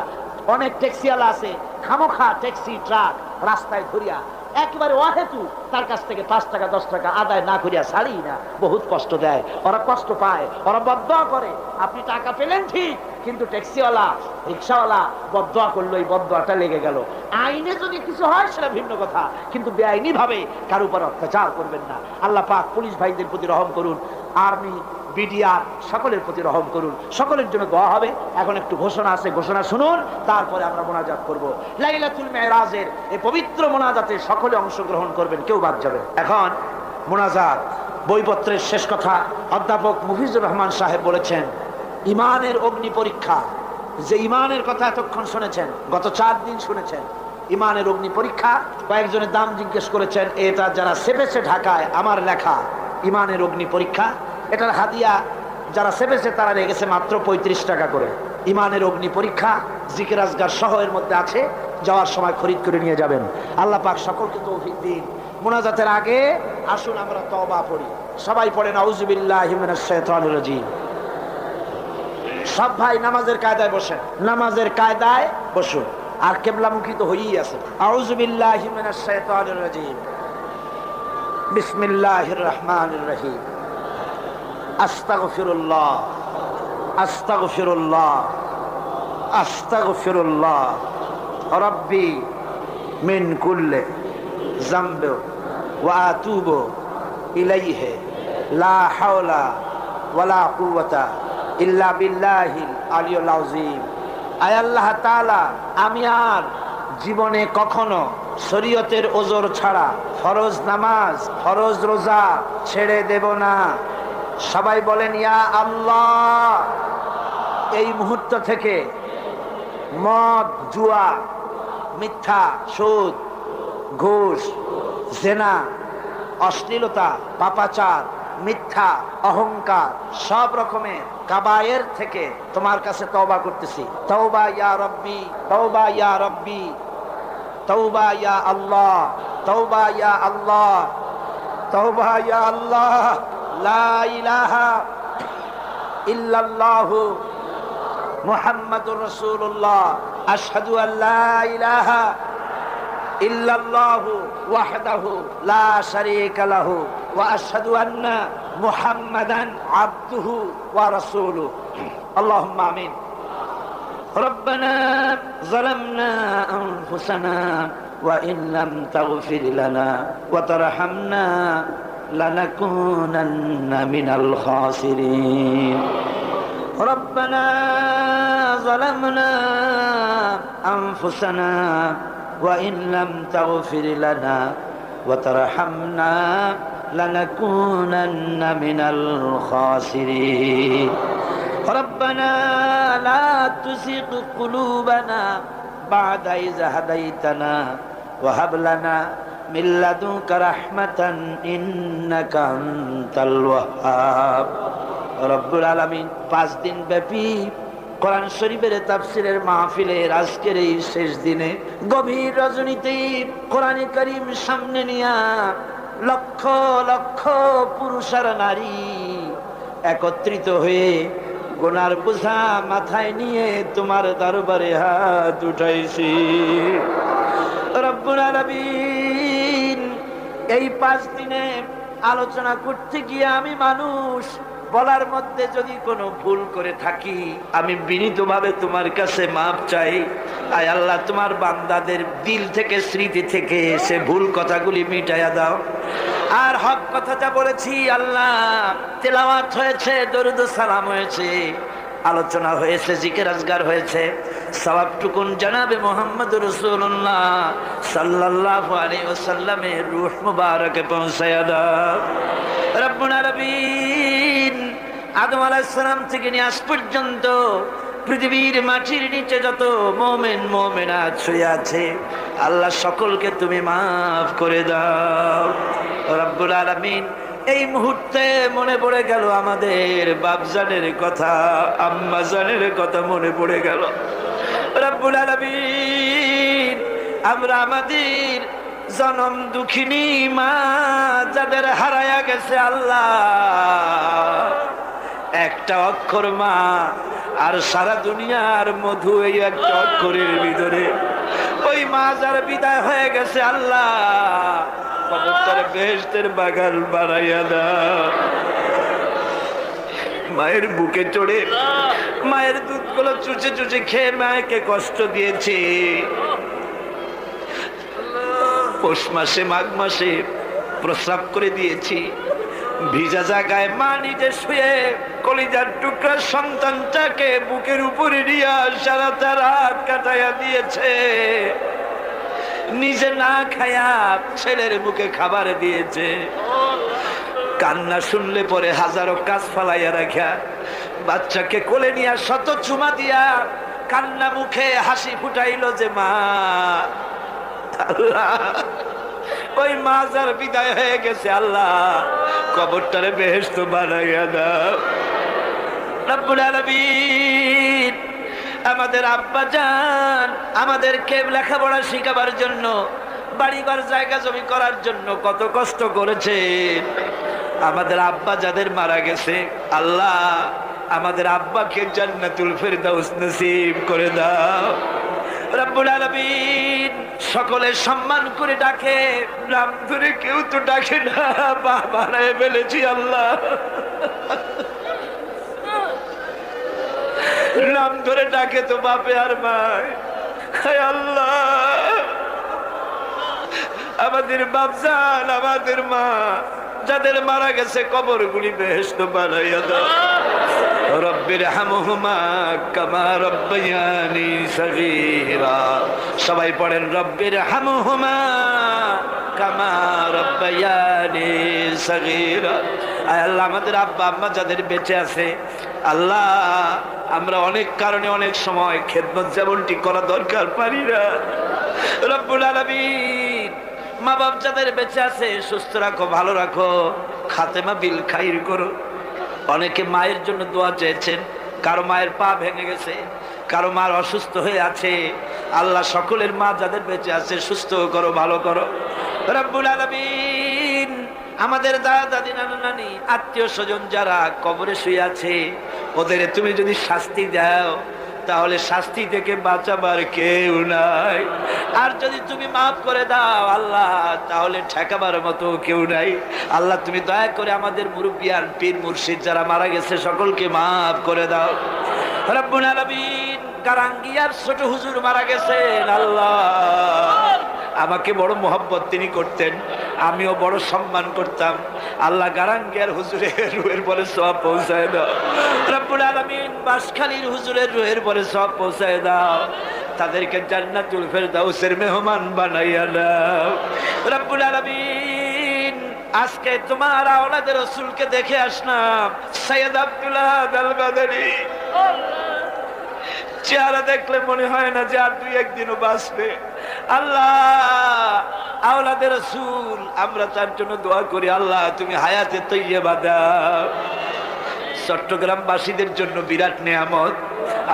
অনেক ট্যাক্সিওয়ালা আছে, খামোখা ট্যাক্সি ট্রাক রাস্তায় ধরিয়া একেবারে অহেতু তার কাছ থেকে 5 টাকা 10 টাকা আদায় না করিয়া ছাড়ি না, বহুত কষ্ট দেয়। ওরা কষ্ট পায়, ওরা বদদোয়া করে। আপনি টাকা পেলেন ঠিক, কিন্তু ট্যাক্সিওয়ালা, রিক্সাওয়ালা বদদোয়া করলো, এই বদদোয়াটা লেগে গেল। আইনে যদি কিছু হয় সেটা ভিন্ন কথা, কিন্তু বেআইনি ভাবে কার উপর অত্যাচার করবেন না। আল্লাহ পাক পুলিশ ভাইদের প্রতি রহম করুন, আর্মি, বিডিআর সকলের প্রতি রহম করুন। সকলের জন্য দোয়া হবে। এখন একটু ঘোষণা আছে, ঘোষণা শুনুন, তারপরে আমরা মোনাজাত করব। লাইলাতুল মেরাজের এই পবিত্র মোনাজাতে সকলে অংশগ্রহণ করবেন, কেউ বাদ যাবে। এখন মোনাজাত, বইপত্রের শেষ কথা। অধ্যাপক মুফিজুর রহমান সাহেব বলেছেন, ইমানের অগ্নি পরীক্ষা। যে ইমানের কথা এতক্ষণ শুনেছেন, গত 4 দিন শুনেছেন, ইমানের অগ্নি পরীক্ষা। কয়েকজনের দাম জিজ্ঞেস করেছেন, এটা যারা সেপেছে ঢাকায়, আমার লেখা ইমানের অগ্নি পরীক্ষা, এটার হাদিয়া যারা সেপেছে তারা রেখেছে মাত্র 35 টাকা করে। ইমানের অগ্নি পরীক্ষা জিকির আজগার সহ এর মধ্যে আছে, যাওয়ার সময় খরিদ করে নিয়ে যাবেন। আল্লাহ পাক সকলকে তৌফিক দিন। মোনাজাতের আগে আসুন আমরা তওবা পড়ি। সবাই পড়েন আউযু বিল্লাহি মিনাশ শাইতানির রাজীম। সব ভাই নামাজের কায়দায় বসেন, নামাজের কায়দায় বসুন, আর কিবলামুখী তো হয়েই আছে। আউযু বিল্লাহি মিনাশ শাইতানির রাজীম, বিসমিল্লাহির রহমানির রহিম। আস্তাগফিরুল্লাহ, আস্তাগফিরুল্লাহ, আস্তাগফিরুল্লাহ রাব্বি মিন কুল্লি যামবি ওয়া আতুবু ইলাইহি লা হাওলা ওয়ালা কুওয়াতা ইল্লা বিল্লাহিল আলিয়্যিল আযীম। আয় আল্লাহ তাআলা, আমি আর জীবনে কখনো শরীয়তের ওজর ছাড়া ফরজ নামাজ, ফরজ রোজা ছেড়ে দেব না। সবাই বলেন ইয়া আল্লাহ। এই মুহূর্ত থেকে মদ, জুয়া, মিথ্যা, সুদ, ঘুষ, জেনা, অশ্লীলতা, পাপাচার, মিথ্যা, অহংকার, সব রকমের কাবায়ের থেকে তোমার কাছে তওবা করতেছি। তওবা ইয়া রব্বি, তওবা ইয়া রব্বি, তওবা ইয়া আল্লাহ, তওবা ইয়া আল্লাহ, তওবা ইয়া আল্লাহ। লা ইলাহা ইল্লাল্লাহু মুহাম্মাদুর রাসূলুল্লাহ। আশহাদু আল্লা ইলাহা ইল্লাল্লাহু ওয়াহদাহু লা শারীকা লাহু ওয়া আশহাদু আন্না মুহাম্মাদান আবদুহু ওয়া রাসূলুহু। আল্লাহুম্মা আমিন। ربنا ظلمنا أنفسنا وإن لم تغفر لنا وترحمنا لنكونن من الخاسرين. ربنا ظلمنا أنفسنا وإن لم تغفر لنا وترحمنا لنكونن من الخاسرين. ربنا لا تزغ قلوبنا بعد إذ هديتنا وهب لنا من لدنك رحمة إنك أنت الوهاب. রব্বুল আলামিন 5 দিন ব্যাপী কোরআন শরীফের তাফসীরের মাহফিলের আজকের এই শেষ দিনে গভীর রজনীতে কোরআনে কারীম সামনে নিয়া লক্ষ লক্ষ পুরুষ আর নারী একত্রিত হয়ে গুনার বোঝা মাথায় নিয়ে তোমার দরবারে হাত উঠাইছি। রব্বুল আলামিন, এই 5 দিনে আলোচনা করতে গিয়ে আমি মানুষ, বলার মধ্যে যদি কোনো ভুল করে থাকি আমি বিনীতভাবে তোমার কাছে মাপ চাই। আয় আল্লাহ, তোমার বান্দাদের দিল থেকে, স্মৃতি থেকে সে ভুল কথাগুলি মিটাইয়া দাও। আর হক কথা যা বলেছি আল্লাহ, তেলাওয়াত হয়েছে, দরুদ ও সালাম হয়েছে, আলোচনা হয়েছে, জিকির আজগার হয়েছে, সওয়াবটুকুন জানাবে মুহাম্মদ রাসূলুল্লাহ সাল্লাল্লাহু আলাইহি ওয়াসাল্লামের রূহ মুবারকে পৌঁছায়া দাও। রব্বুল আলামিন আদম আলাইহিস সালাম থেকে নিয়ে আজ পর্যন্ত পৃথিবীর মাটির নিচে যত মুমিন মুমিনাত শুয়ে আছে আল্লাহ সকলকে তুমি মাফ করে দাও। রব্বুল আলামিন এই মুহূর্তে মনে পড়ে গেল আমাদের বাপজানের কথা, আম্মাজানের কথা মনে পড়ে গেল। রব্বুল আলামিন আমরা আমাদের জনম দুঃখিনী মা যাদের হারায়া গেছে আল্লাহ, একটা অক্ষর মা আর সারা দুনিয়ার মধু এই একটা অক্ষরের ভিতরে, ওই মা যার বিদায় হয়ে গেছে আল্লাহ কবরটারে বেহেশতের বাগান বানাইয়া দাও। মায়ের বুকে চড়ে মায়ের দুধগুলো চুচে চুচে খেয়ে মাকে কষ্ট দিয়েছে। পৌষ মাসে মাঘ মাসে প্রস্রাব করে দিয়েছি, ভিজা জায়গায় মা নিজে শুয়ে কলিজার টুকরা সন্তানটাকে বুকের উপরে নিয়ে সারাটা রাত কাটাইয়া দিয়েছে। নিজে না খায়া ছেলের মুখে খাবার দিয়েছে। কান্না শুনলে পরে হাজারো কাজ ফালাইয়া রাখা বাচ্চাকে কোলে নিয়ে শত চুমা দিয়া কান্না মুখে হাসি ফুটাইল যে মা। আল্লাহ, ওই মা যার বিদায় হয়ে গেছে আল্লাহ কবরটারে বেহেশত বানাইয়া দাও। রব্বুল আলামিন আমাদের আব্বা জান আমাদেরকে লেখাপড়া শিখাবার জন্য, বাড়িঘর জায়গা জমি করার জন্য কত কষ্ট করেছে। আমাদের আব্বা যাদের মারা গেছে আল্লাহ আমাদের আব্বাকে জান্নাতুল ফেরদাউস নসিব করে দাও। রব্বুল আলামিন সকলে সম্মান করে ডাকে, নাম ধরে কেউ তো ডাকে না, বাবা বানায় ফেলেছি আল্লাহ। নাম ধরে ডাকে তো বাপে আর মায়। হায় আল্লাহ, আমাদের বাপজান আমাদের মা যাদের মারা গেছে কবরগুলি বেহেশত বানাইয়া দাও। রব্বির হামহুমা কামা রব্বায়ানি সগীরা। সবাই পড়েন রব্বির হামহুমা কামা রব্বায়ানি সগীরা। আয় আল্লাহ, আমাদের আব্বা আম্মা যাদের বেঁচে আছে আল্লাহ, আমরা অনেক কারণে অনেক সময় খেদমত যেমনটি করা দরকার পারি না। রব্বুল আলামিন মা বাপ যাদের বেঁচে আছে সুস্থ রাখো, ভালো রাখো, খাতেমা বিল খাইর করো। অনেকে মায়ের জন্য দোয়া চেয়েছেন, কারো মায়ের পা ভেঙে গেছে, কারো মার অসুস্থ হয়ে আছে। আল্লাহ সকলের মা যাদের বেঁচে আছে সুস্থ করো, ভালো করো। রব্বুল আলামিন আমাদের দাদা দাদি নানা নানি আত্মীয় স্বজন যারা কবরে শুয়ে আছে ওদের তুমি যদি শাস্তি দাও তাহলে শাস্তি থেকে বাঁচাবার কেউ নাই। আর যদি তুমি মাফ করে দাও আল্লাহ তাহলে ঠেকাবার মতো কেউ নাই। আল্লাহ তুমি দয়া করে আমাদের মুরব্বিয়ান পীর মুর্শিদ যারা মারা গেছে সকলকে মাফ করে দাও। রব্বুল আলামিন গারাঙ্গিয়ার ছোট হুজুর মারা গেছেন আল্লাহ, আমাকে বড় মোহব্বত তিনি করতেন, আমিও বড় সম্মান করতাম। আল্লাহ গারাঙ্গিয়ার হুজুরের রুহের পরে সওয়াব পৌঁছায় দাও। রব্বুল আলামিন বাঁশখালীর হুজুরের রুহের পরে সওয়াব পৌঁছায় দাও। তাদেরকে জান্নাতুল ফেরদাউসের মেহমান বানাইয়া দাও। রব্বুল আলামিন আজকে তোমার আওলাদের রাসূলকে দেখে আসলাম, সৈয়দ আব্দুল্লাহ আল বাদারী। চেহারা দেখলে মনে হয় না যে আর দুই একদিনও বাঁচবে। আল্লাহ আওলাদে রাসূল আমরা তার জন্য দোয়া করি, আল্লাহ তুমি হায়াতে তৈয়বা দাও। চট্টগ্রামবাসীদের জন্য বিরাট নেয়ামত।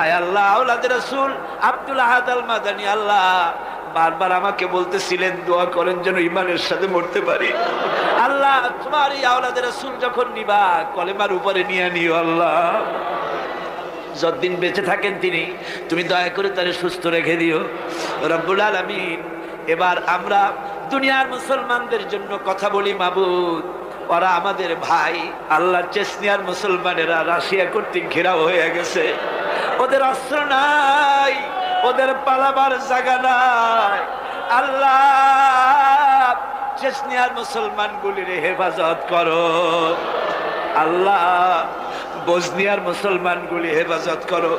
আয় আল্লাহ আওলাদে রাসূল আব্দুল আহাদ আল মাদানী আল্লাহ বারবার আমাকে বলতেছিলেন দোয়া করেন যেন ইমানের সাথে মরতে পারি। আল্লাহ তোমার এই আওলাদে রাসূল যখন নিবা কলেমার উপরে নিয়ে নিও আল্লাহ। যতদিন বেঁচে থাকেন তিনি তুমি দয়া করে তারে সুস্থ রেখে দিও। রব্বুল আলামিন এবার আমরা দুনিয়ার মুসলমানদের জন্য কথা বলি মাবুদ, ওরা আমাদের ভাই। আল্লাহ, চেচনিয়ার মুসলমানেরা রাশিয়া কর্তৃক ঘেরাও হয়ে গেছে, ওদের অস্ত্র নাই, ওদের পালাবার জায়গা নাই। আল্লাহ, চেচনিয়ার মুসলমানগুলির হেফাজত করো। আল্লাহ, বসনিয়ার মুসলমানগুলি হেফাজত করো।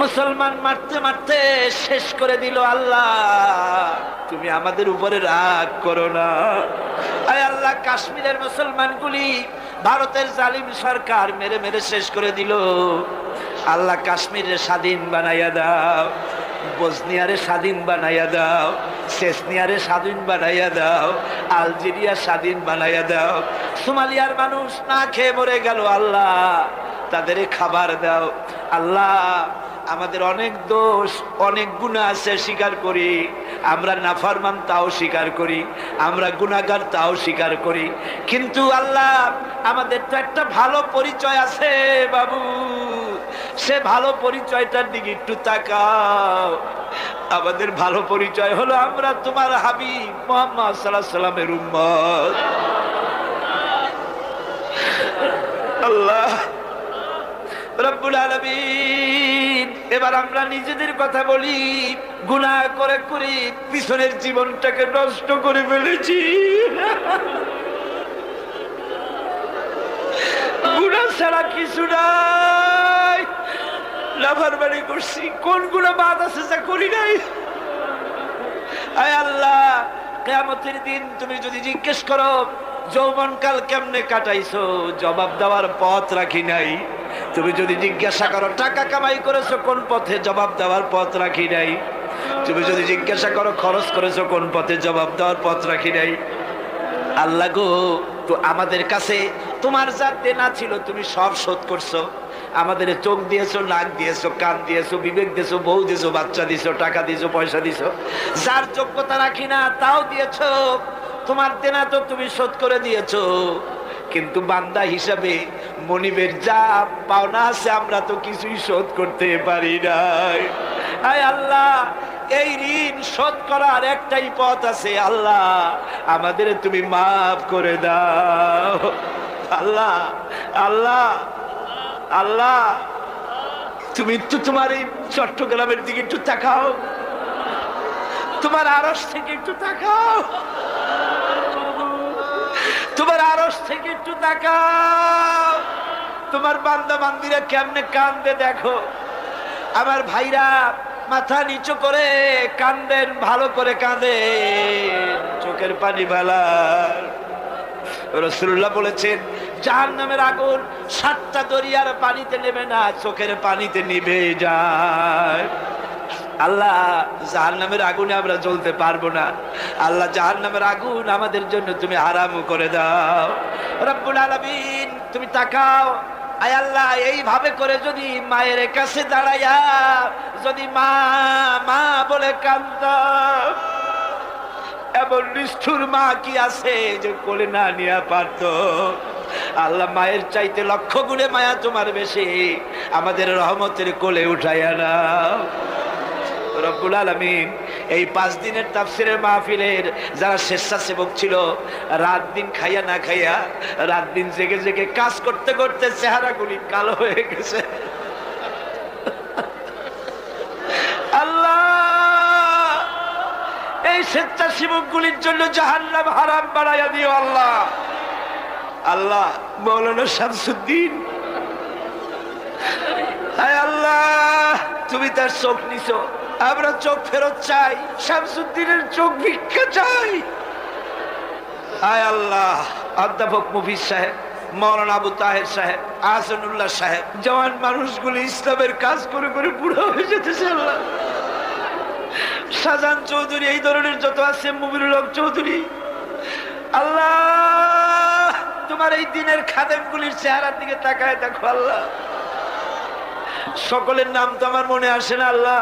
মুসলমান মারতে মারতে শেষ করে দিল। আল্লাহ, তুমি আমাদের উপরে রাগ করো না। আয় আল্লাহ, কাশ্মীরের মুসলমানগুলি ভারতের জালিম সরকার মেরে মেরে শেষ করে দিল। আল্লাহ, কাশ্মীরের স্বাধীন বানাইয়া দাও, বসনিয়ারে স্বাধীন বানাইয়া দাও, চেচনিয়ারে স্বাধীন বানাইয়া দাও, আলজেরিয়া স্বাধীন বানাইয়া দাও। সোমালিয়ার মানুষ না খেয়ে মরে গেল, আল্লাহ তাদের খাবার দাও। আল্লাহ, আমাদের অনেক দোষ, অনেক গুনাহ আছে, স্বীকার করি। আমরা নাফরমান তাও স্বীকার করি, আমরা গুনাহগার তাও স্বীকার করি। কিন্তু আল্লাহ, আমাদের তো একটা ভালো পরিচয় আছে বাবু, সে ভালো পরিচয়টার দিকে একটু তাকাও। আমাদের ভালো পরিচয় হলো আমরা তোমার হাবিব মুহাম্মদ সাল্লাল্লাহু আলাইহি সাল্লামের উম্মত। আল্লাহ রব্বুল আলামিন, এবার আমরা নিজেদের কথা বলি। গুনাহ করে করে পিছনের জীবনটাকে নষ্ট করে ফেলেছি। গুনাহ ছাড়া কিছু নাই, নাফরমানি করছি। কোন গুনাহ বাদ আছে যা করি নাই? আয় আল্লাহ, কিয়ামতের দিন তুমি যদি জিজ্ঞেস করো যৌবনকাল কেমনে কাটাইছো, জবাব দেওয়ার পথ রাখি নাই। তুমি যদি জিজ্ঞাসা করো টাকা কামাই করেছো কোন পথে, জবাব দেওয়ার পথ রাখি নাই। তুমি যদি জিজ্ঞাসা করো খরচ করেছো কোন পথে, জবাব দেওয়ার পথ রাখি নাই। আল্লাহ গো, তো আমাদের কাছে তোমার যা দেনা ছিল তুমি সব শোধ করছো। আমাদের চোখ দিয়েছো, নাক দিয়েছো, কান দিয়েছো, বিবেক দিয়েছো, বউ দিয়েছো, বাচ্চা দিয়েছো, টাকা দিয়েছো, পয়সা দিয়েছো। যার যোগ্যতা রাখি না তাও দিয়েছো। তোমার দেনা তো তুমি শোধ করে দিয়েছো, কিন্তু বান্দা হিসাবে মনিবের যা পাওনা আছে আমরা তো কিছুই শোধ করতে পারি নাই। আয় আল্লাহ, এই ঋণ শোধ করার একটাই পথ আছে। আল্লাহ, আমাদের তুমি মাফ করে দাও। আল্লাহ আল্লাহ আল্লাহ, তুমি একটু তোমার এই চট্টগ্রামের দিকে একটু তাকাও, তোমার আরশ থেকে একটু তাকাও, তোমার আরশ থেকে একটু তাকাও। তোমার বান্দা বান্দিরা কেমনে কান্দে দেখো। আমার ভাইরা মাথা নিচু করে কান্দেন, ভালো করে কাঁদেন, চোখের পানি ফেলার। রাসূলুল্লাহ বলেছেন জাহান্নামের আগুন 7টা দরিয়ার পানিতে নেবে না, চোখের পানিতে নিভে যায়। আল্লাহ, জাহান্নামের আগুনে আমরা জ্বলতে পারবো না। আল্লাহ, জাহান্নামের আগুন আমাদের জন্য তুমি হারাম করে দাও। রব্বুল আলামিন, তুমি তাকাও। আয় আল্লাহ, এইভাবে করে যদি মায়ের কাছে দাঁড়াইয়া যদি মা মা বলে কাঁদতাম, এমন নিষ্ঠুর মা কি আছে যে কোলে না নিয়ে পারত? আল্লাহ, মায়ের চাইতে 1,00,000 গুণে মায়া তোমার বেশি, আমাদের রহমতের কোলে উঠাইয়া নাও। রব্বুল আলামিন, এই 5 দিনের তাফসীরের মাহফিলের যারা স্বেচ্ছাসেবক ছিল, রাত দিন খাইয়া না খাইয়া, রাত দিন জেগে জেগে কাজ করতে করতে চেহারাগুলি কালো হয়ে গেছে। আল্লাহ, এই স্বেচ্ছাসেবকগুলির জন্য জাহান্নাম হারাম বানাইয়া দিও। আল্লাহ আল্লাহ, মাওলানা শামসুদ্দিন, হায় আল্লাহ, তুমি তার চোখ নিছো, আমরা চোখ ফেরত চাই, শামসুদ্দিনের চোখ ভিক্ষা চাই। হায় আল্লাহ, অধ্যাপক মুফিজ সাহেব, মাওলানা আবু তাহের সাহেব, আহসানুল্লাহ সাহেব, জওয়ান মানুষগুলো ইসলামের কাজ করে করে বুড়ো হয়ে যেতেছে। আল্লাহ, শাহজাহান চৌধুরী, এই ধরনের যত আছে, মুমিনুল হক চৌধুরী, আল্লাহ তোমার এই দিনের খাদেমগুলির চেহারার দিকে তাকায় দেখো। আল্লাহ, সকলের নাম তো আমার মনে আসে না। আল্লাহ,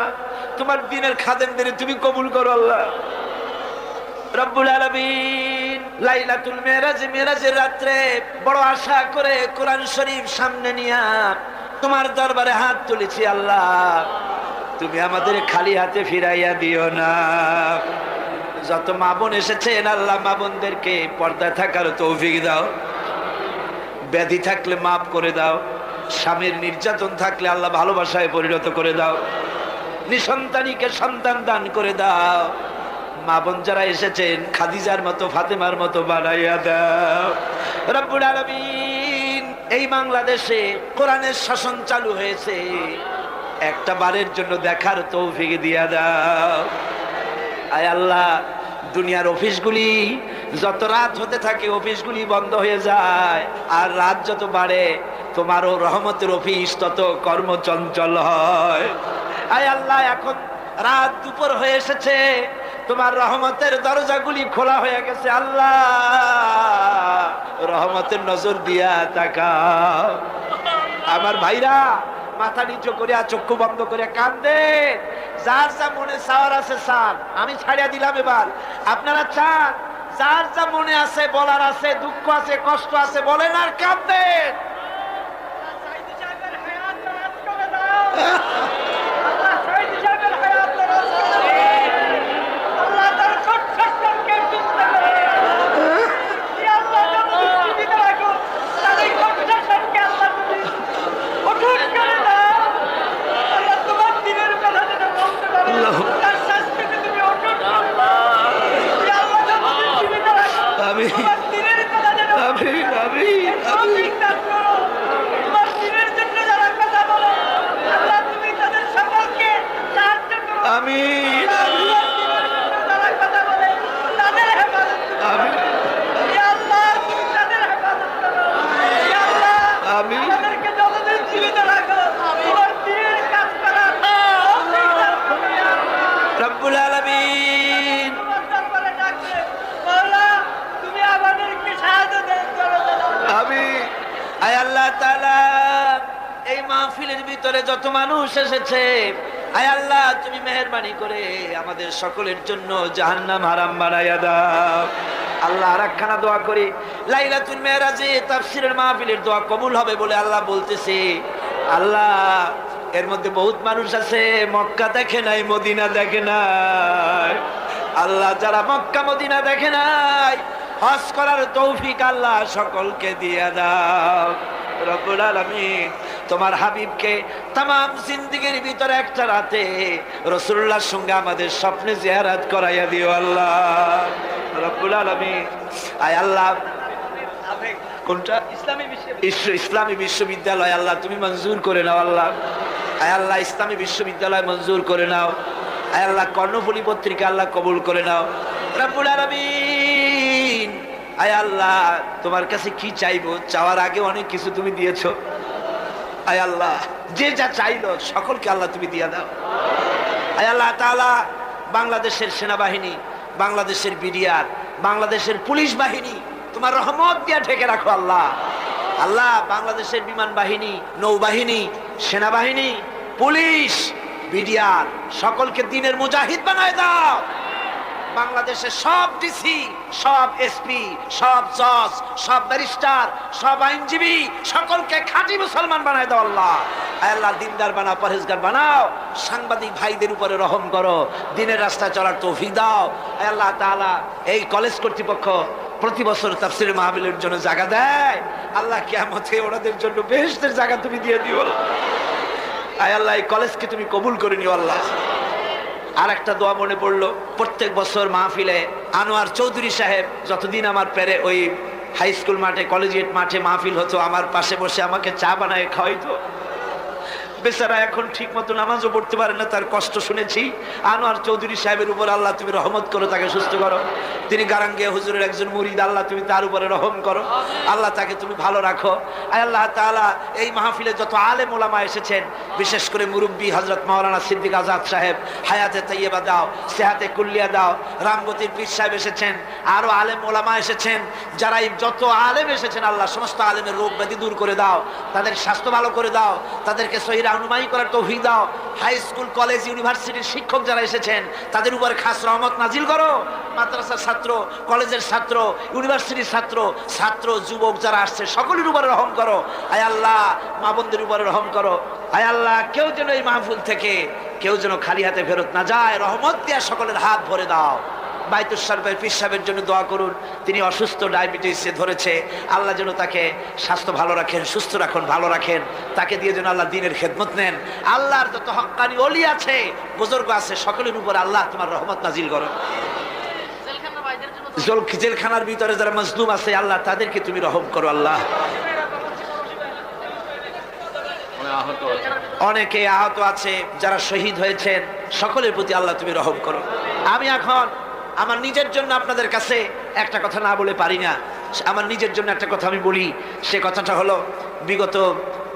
তোমার দিনের খাদেমদের তুমি কবুল করো। আল্লাহ রব্বুল আলামিন, লাইলাতুল মেরাজ, মেরাজের রাত্রে বড় আশা করে কোরআন শরীফ সামনে নিয়ে তোমার দরবারে হাত তুলেছি। আল্লাহ, তুমি আমাদের খালি হাতে ফিরাইয়া দিও না। যত মা বোন এসেছেন আল্লাহ মা বোনদেরকে পর্দায় থাকার তৌফিক দাও, ব্যাধি থাকলে মাফ করে দাও, স্বামীর নির্যাতন থাকলে আল্লাহ ভালোবাসায় পরিণত করে দাও, নিঃসন্তানীকে সন্তান দান করে দাও। মা বোন যারা এসেছেন খাদিজার মতো ফাতেমার মতো বানাইয়া দাও রব্বুল আলামিন। এই বাংলাদেশে কোরআনের শাসন চালু হয়েছে, একটা বারের জন্য দেখার তৌফিক দিয়া দাও। আয় আল্লাহ, দুনিয়ার অফিসগুলি যত রাত হতে থাকে অফিসগুলি বন্ধ হয়ে যায়, আর রাত যত বাড়ে তোমারও রহমতের অফিস তত কর্মচঞ্চল হয়। আয় আল্লাহ, এখন রাত দুপুর হয়ে এসেছে, তোমার রহমতের দরজাগুলি খোলা হয়ে গেছে। আল্লাহ, রহমতের নজর দিয়া তাকাও। আমার ভাইরা মাথা নিচু করিয়া চক্ষু বন্ধ করে কান্দে, যার যা মনে চাওয়ার আছে চান, আমি ছাড়িয়া দিলাম। এবার আপনারা চান, যার যা মনে আছে বলার আছে, দুঃখ আছে কষ্ট আছে বলেন আর কান্দেন। এই মাহফিলের ভিতরে যত মানুষ এসেছে, আয় আল্লাহ তুমি মেহেরবানি করে আমাদের সকলের জন্য জাহান্নাম হারাম বানাইয়া দাও। আল্লাহ আরেকখানা দোয়া করি, লাইলাতুল মেরাজে তাফসীরের মাহফিলের দোয়া কবুল হবে বলে আল্লাহ বলতেছে। আল্লাহ, এর মধ্যে বহুত মানুষ আছে মক্কা দেখে নাই, মদিনা দেখে নাই। আল্লাহ, যারা মক্কা মদিনা দেখে নাই, হজ করার তৌফিক আল্লাহ সকলকে দিয়ে দাও রব্বুল আলামিন। তোমার হাবিবকে তামাম জিন্দেগির ভিতরে একটা রাতে রাসূলুল্লাহর সঙ্গে আমাদের স্বপ্নে জিয়ারত করাইয়া দিও আল্লাহ রব্বুল আলামিন। আয় আল্লাহ, কোনটা ইসলামী বিশ্ববিদ্যালয় আল্লাহ তুমি মঞ্জুর করে নাও আল্লাহ। আয় আল্লাহ, ইসলামী বিশ্ববিদ্যালয় মঞ্জুর করে নাও। আয় আল্লাহ, কর্ণফুলী পত্রিকা আল্লাহ কবুল করে নাও রব্বুল আলামিন। আয় আল্লাহ, তোমার কাছে কি চাইবো, চাওয়ার আগে অনেক কিছু তুমি দিয়েছো। আয় আল্লাহ, যে যা চাইলো সকলকে আল্লাহ তুমি দিয়ে দাও। আয় আল্লাহ তাআলা, বাংলাদেশের সেনাবাহিনী, বাংলাদেশের বিডিআর, বাংলাদেশের পুলিশ বাহিনী তোমার রহমত দিয়ে ঢেকে রাখো আল্লাহ। আল্লাহ, বাংলাদেশের বিমান বাহিনী, নৌবাহিনী, সেনাবাহিনী, পুলিশ, বিডিআর সকলকে দিনের মুজাহিদ বানায় দাও। বাংলাদেশের সব ডিসি, সব এসপি, সব জজ, সব ব্যারিস্টার, সব আইনজীবী সকলকে খাঁটি মুসলমান বানায় দাও আল্লাহ। আল্লাহ, দিনদার বানাও, পরহেজগার বানাও। সাংবাদিক ভাইদের উপরে রহম করো, দিনের রাস্তায় চলার তৌফিক দাও। আল্লাহ তাআলা, এই কলেজ কর্তৃপক্ষ প্রতি বছর তাফসীরের মাহফিলের জন্য জায়গা দেয়, আল্লাহ কিয়ামতে ওনাদের জন্য বেহেশতের জায়গা তুমি দিয়ে দিও আল্লাহ। এই কলেজকে তুমি কবুল করে নিও আল্লাহ। আর একটা দোয়া মনে পড়লো, প্রত্যেক বছর মাহফিলে আনোয়ার চৌধুরী সাহেব যতদিন আমার পেরে ওই হাই স্কুল মাঠে, কলেজিয়েট মাঠে মাহফিল হতো, আমার পাশে বসে আমাকে চা বানায় খাওয়াইতো। বেচারা এখন ঠিক মতো নামাজও পড়তে পারে না, তার কষ্ট শুনেছি। আনোয়ার চৌধুরী সাহেবের উপর আল্লাহ তুমি রহমত করো, তাকে সুস্থ করো। তিনি গারাঙ্গিয়া হুজুরের একজন মুরিদ, আল্লাহ তুমি তার উপরে রহম করো, আল্লাহ তাকে তুমি ভালো রাখো। আল্লাহ তাআলা, এই মাহফিলে যত আলেম ওলামা এসেছেন, বিশেষ করে মুরব্বী হযরত মাওলানা সিদ্দিক আজাদ সাহেব, হায়াতে তাইয়্যিবা দাও, সেহাতে কুল্লিয়া দাও। রামগতির পীর সাহেব এসেছেন, আরো আলেম ওলামা এসেছেন। যারা যত আলেম এসেছেন আল্লাহ সমস্ত আলেমের রোগ ব্যাধি দূর করে দাও, তাদের স্বাস্থ্য ভালো করে দাও, তাদেরকে সহিহ রাহনুমাই করার তৌফিক দাও। হাই স্কুল, কলেজ, ইউনিভার্সিটির শিক্ষক যারা এসেছেন তাদের উপর খাস রহমত নাজিল করো। মাদ্রাসার ছাত্র, কলেজের ছাত্র, ইউনিভার্সিটির ছাত্র, ছাত্র যুবক যারা আসছে সকলের উপরে রহম করো। আয় আল্লাহ, মা বোনদের উপরে রহম করো। আয় আল্লাহ, কেউ যেন এই মাহফিল থেকে কেউ যেন খালি হাতে ফেরত না যায়, রহমত দিয়া সকলের হাত ভরে দাও। বাইতুল শরীফের পীর সাহেবের জন্য দোয়া করুন, তিনি অসুস্থ, ডায়াবেটিসে ধরেছে, আল্লাহ যেন তাকে স্বাস্থ্য ভালো রাখেন, সুস্থ রাখুন, ভালো রাখেন, তাকে দিয়ে যেন আল্লাহ দ্বীনের খেদমত নেন। আল্লাহর যত হক্কানি ওলি আছে, বুজুর্গ আছে, সকলের উপর আল্লাহ তোমার রহমত নাজিল করো। জেলখানার ভিতরে যারা মজলুম আছে, আল্লাহ তাদেরকে তুমি রহম করো। আল্লাহ অনেকে আহত আছে, যারা শহীদ হয়েছেন, সকলের প্রতি আল্লাহ তুমি রহম করো। আমি এখন আমার নিজের জন্য আপনাদের কাছে একটা কথা না বলে পারি না। আমার নিজের জন্য একটা কথা আমি বলি। সে কথাটা হলো, বিগত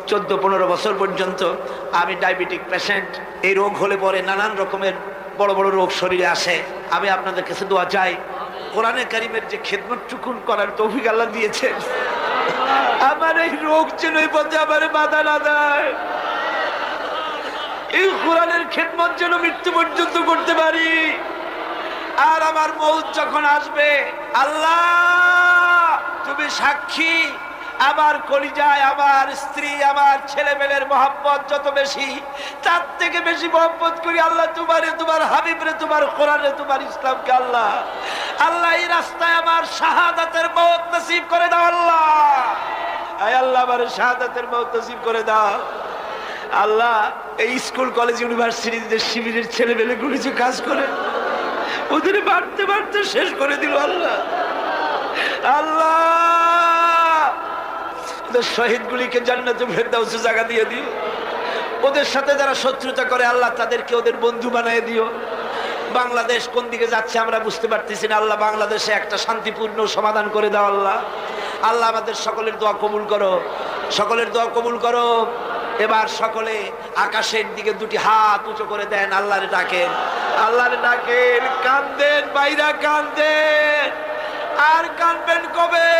14-15 বছর পর্যন্ত আমি ডায়াবেটিক পেশেন্ট। এই রোগ হলে পরে নানান রকমের বড় বড় রোগ শরীরে আসে। আমি আপনাদের কাছে দোয়া চাই, কোরআনে কারিমের যে খেদমতটুকুন করার তৌফিক আল্লাহ দিয়েছেন, আমার এই রোগ যেন এই পথে আমার বাধা না দেয়। এই কোরআনের খেদমত যেন মৃত্যু পর্যন্ত করতে পারি। আর আমার মৌত যখন আসবে, আল্লাহ তুমি সাক্ষী, আমার কলিজায় আমার স্ত্রী, আমার ছেলেমেয়ের মহব্বত যত বেশি, তার থেকে বেশি মহব্বত করি আল্লাহ তোমারে, তোমার হাবিবরে, তোমার কোরআনে, তোমার ইসলামকে। আল্লাহ আল্লাহ এই রাস্তায় আমার শাহাদাতের মওত নসিব করে দাও। আল্লাহ আয় আল্লাহ আমার শাহাদাতের মওত নসিব করে দাও। আল্লাহ এই স্কুল কলেজ ইউনিভার্সিটিতে শিবিরের ছেলেমেয়েগুলো যে কাজ করে, ওদের বাড়তে বাড়তে শেষ করে দিল। আল্লাহ আল্লাহ ওদের শহীদগুলিকে জান্নাতুল ফেরদাউসে জায়গা দিয়ে দিও। ওদের সাথে যারা শত্রুতা করে, আল্লাহ তাদেরকে ওদের বন্ধু বানিয়ে দিও। বাংলাদেশ কোন দিকে যাচ্ছে আমরা বুঝতে পারতেছি না। আল্লাহ বাংলাদেশে একটা শান্তিপূর্ণ সমাধান করে দাও। আল্লাহ আল্লাহ আমাদের সকলের দোয়া কবুল করো, সকলের দোয়া কবুল করো। এবার সকলে আকাশের দিকে দুটি হাত উঁচু করে দেন, আল্লাহরে ডাকেন, আল্লাহরে ডাকেন, কান্দেন বাইরা, কান্দেন। আর কানবেন কবে?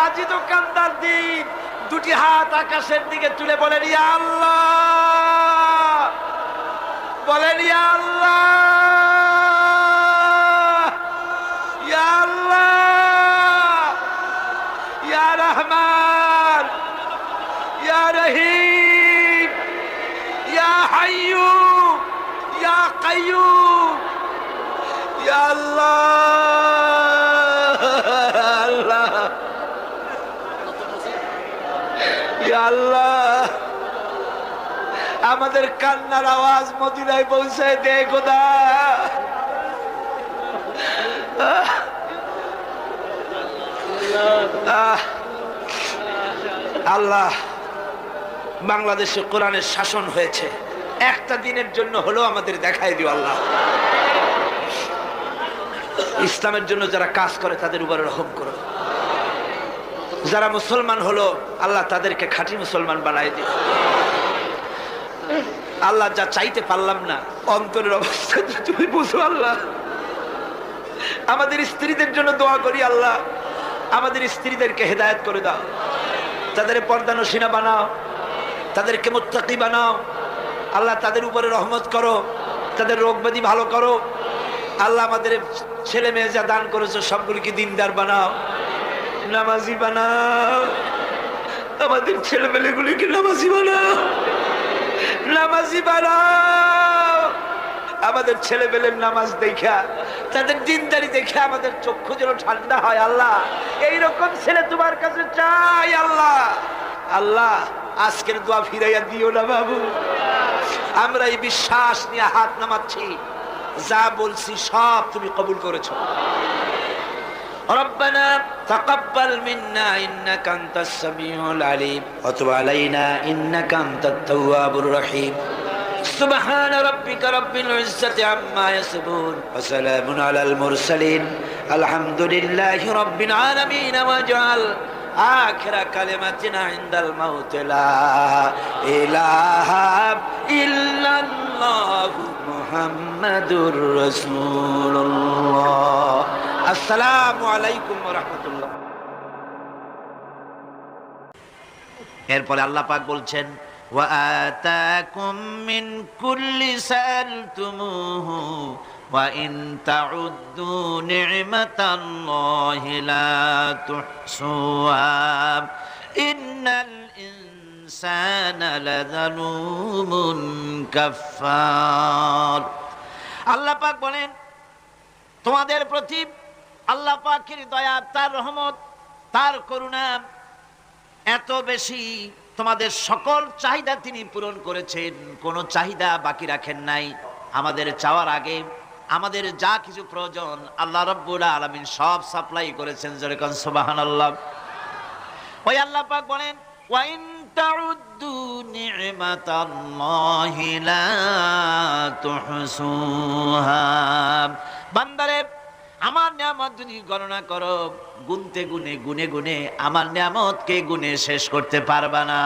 আজই তো কান্দার দিন। দুটি হাত আকাশের দিকে তুলে বলেন, ইয়া আল্লাহ, বলেন ইয়া আল্লাহ, ইয়া আল্লাহ, ইয়া রহমান, ইয়া রহিম, ইয়া হাইয়্যু, ইয়া কাইয়্যুম, ইয়া আল্লাহ, আল্লাহ, ইয়া আল্লাহ। আমাদের কান্নার আওয়াজ মদিনায় পৌঁছে দে খোদা। আল্লাহ বাংলাদেশে কোরআনের শাসন হয়েছে, একটা দিনের জন্য হলেও আমাদের দেখাই দিও। আল্লাহ ইসলামের জন্য যারা কাজ করে তাদের উপরে রহম করো। যারা মুসলমান হলো, আল্লাহ তাদেরকে খাঁটি মুসলমান বানাই দিও। আল্লাহ যা চাইতে পারলাম না, অন্তরের অবস্থা তুমি বুঝো। আল্লাহ আমাদের স্ত্রীদের জন্য দোয়া করি। আল্লাহ আমাদের স্ত্রীদেরকে হেদায়েত করে দাও, তাদের পর্দানশীনা বানাও, তাদেরকে মুত্তাকি বানাও। আল্লাহ তাদের উপরে রহমত করো, তাদের রোগ ব্যাধি ভালো করো। আল্লাহ আমাদের ছেলে মেয়ে যা দান করেছো সবগুলিকে দিনদার বানাও, নামাজি বানাও। আমাদের ছেলে মেয়েগুলিকে নামাজি বানাও, নামাজি বানাও। আমাদের ছেলে মেয়ের নামাজ দেখা, তাদের দিনদারি দেখে আমাদের চক্ষু যেন ঠান্ডা হয়। আল্লাহ এইরকম ছেলে তোমার কাছে চাই। আল্লাহ আল্লাহ আজকের দোয়া ফিরাইয়া দিও না বাবু। আমরা এই বিশ্বাস নিয়ে হাত নামাচ্ছি, যা বলছি সব তুমি কবুল করেছো। ربنا تقبل منا إنك أنت السميع العليم وتب علينا إنك أنت التواب الرحيم سبحان ربك رب العزة عما يصفون وسلام على المرسلين الحمد لله رب العالمين واجعل آخر كلمتنا عند الموت لا إله إلا الله محمد رسول الله আসসালামু আলাইকুম ওয়া রাহমাতুল্লাহ। এরপরে আল্লাহ পাক বলছেন, ওয়া আতাকুম মিন কুল্লি সালতুমুহু ওয়া ইন তাউদ্দু নি'মাতাল্লাহি লা তুহসুহা ইন্নাল ইনসানা লাযালুমুন কাফফার। আল্লাহ পাক বলেন, তোমাদের প্রতি আল্লাহ পাকের দয়া, তার রহমত, তার করুণা এত বেশি, তোমাদের সকল চাহিদা তিনি পূরণ করেছেন, কোনো চাহিদা বাকি রাখেন নাই। আমাদের চাওয়ার আগে আমাদের যা কিছু প্রয়োজন আল্লাহ রাব্বুল আলামিন সব সাপ্লাই করেছেন। যেরকম সুবহানাল্লাহ। ওই আল্লাহ পাক বলেন, ওয়া ইন তাউদ্দু নি'মাতাল্লাহি লা তুহসুহা। বান্দারে, আমার নিয়ামত যদি গণনা করো, গুনতে গুনে গুনে গুনে আমার নিয়ামতকে গুনে শেষ করতে পারবা না।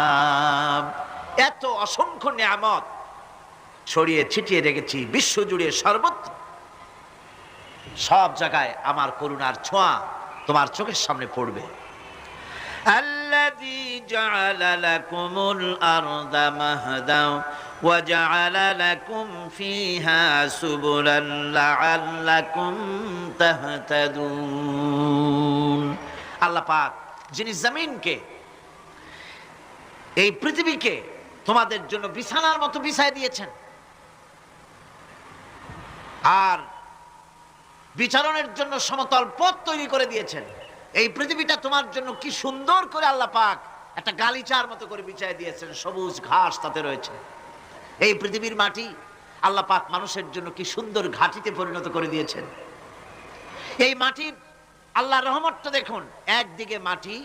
এত অসংখ্য নিয়ামত ছড়িয়ে ছিটিয়ে রেখেছি বিশ্ব জুড়ে, সর্বত্র সব জায়গায় আমার করুণার ছোঁয়া তোমার চোখের সামনে পড়বে। আল্লাযী জাআলা লাকুমুল আরদা মাহদা ওয়া জাআলা লাকুম ফীহা সুবুলান লাআল্লাকুম তাহতাদুন। আল্লাহ পাক যিনি জমিনকে, এই পৃথিবীকে তোমাদের জন্য বিছানার মতো বিছায় দিয়েছেন, আর বিচারণের জন্য সমতল পথ তৈরি করে দিয়েছেন। এই পৃথিবীটা তোমার জন্য কি সুন্দর করে আল্লাহ পাক একটা গালিচার মতো করে বিছায় দিয়েছেন, সবুজ ঘাস তাতে রয়েছে। এই পৃথিবীর মাটি আল্লাহ পাক মানুষের জন্য কি সুন্দর ঘাটিতে পরিণত করে দিয়েছেন। এই মাটির আল্লাহর রহমতটা দেখুন, একদিকে মাটি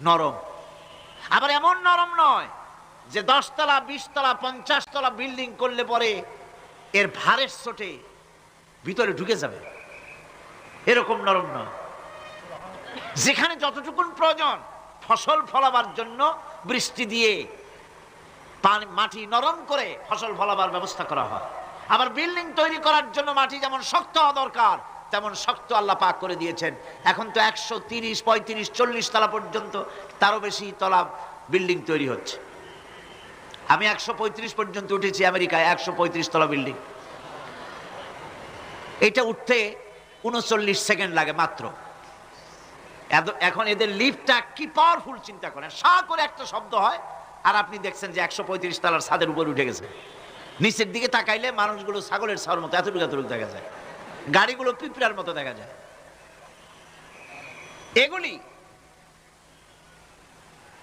নরম, আবার এমন নরম নয় যে 10 তলা 20 তলা 50 তলা বিল্ডিং করলে পরে এর ভারের চোটে ভিতরে ঢুকে যাবে, এরকম নরম নয়। যেখানে যতটুকুন প্রয়োজন ফসল ফলাবার জন্য বৃষ্টি দিয়ে মাটি নরম করে ফসল ফলাবার ব্যবস্থা করা হয়। আবার বিল্ডিং তৈরি করার জন্য মাটি যেমন শক্ত হওয়া দরকার তেমন শক্ত আল্লাহ পাক করে দিয়েছেন। এখন তো 130, 35, 40 তলা পর্যন্ত, তারও বেশি তলা বিল্ডিং তৈরি হচ্ছে। আমি 135 পর্যন্ত উঠেছি আমেরিকায়, 135 তলা বিল্ডিং। এটা উঠতে 39 সেকেন্ড লাগে মাত্র। এখন এদের লিফটটা কি পাওয়ারফুল চিন্তা করেন, সা করে একটা শব্দ হয় আর আপনি দেখছেন যে 135 তলার ছাদের উপর উঠে গেছে। নিচের দিকে তাকাইলে মানুষগুলো ছাগলের ছাওয়ার মতো এতটুকু এতটুকু দেখা যায়, গাড়িগুলো পিঁপড়ার মতো দেখা যায়। এগুলি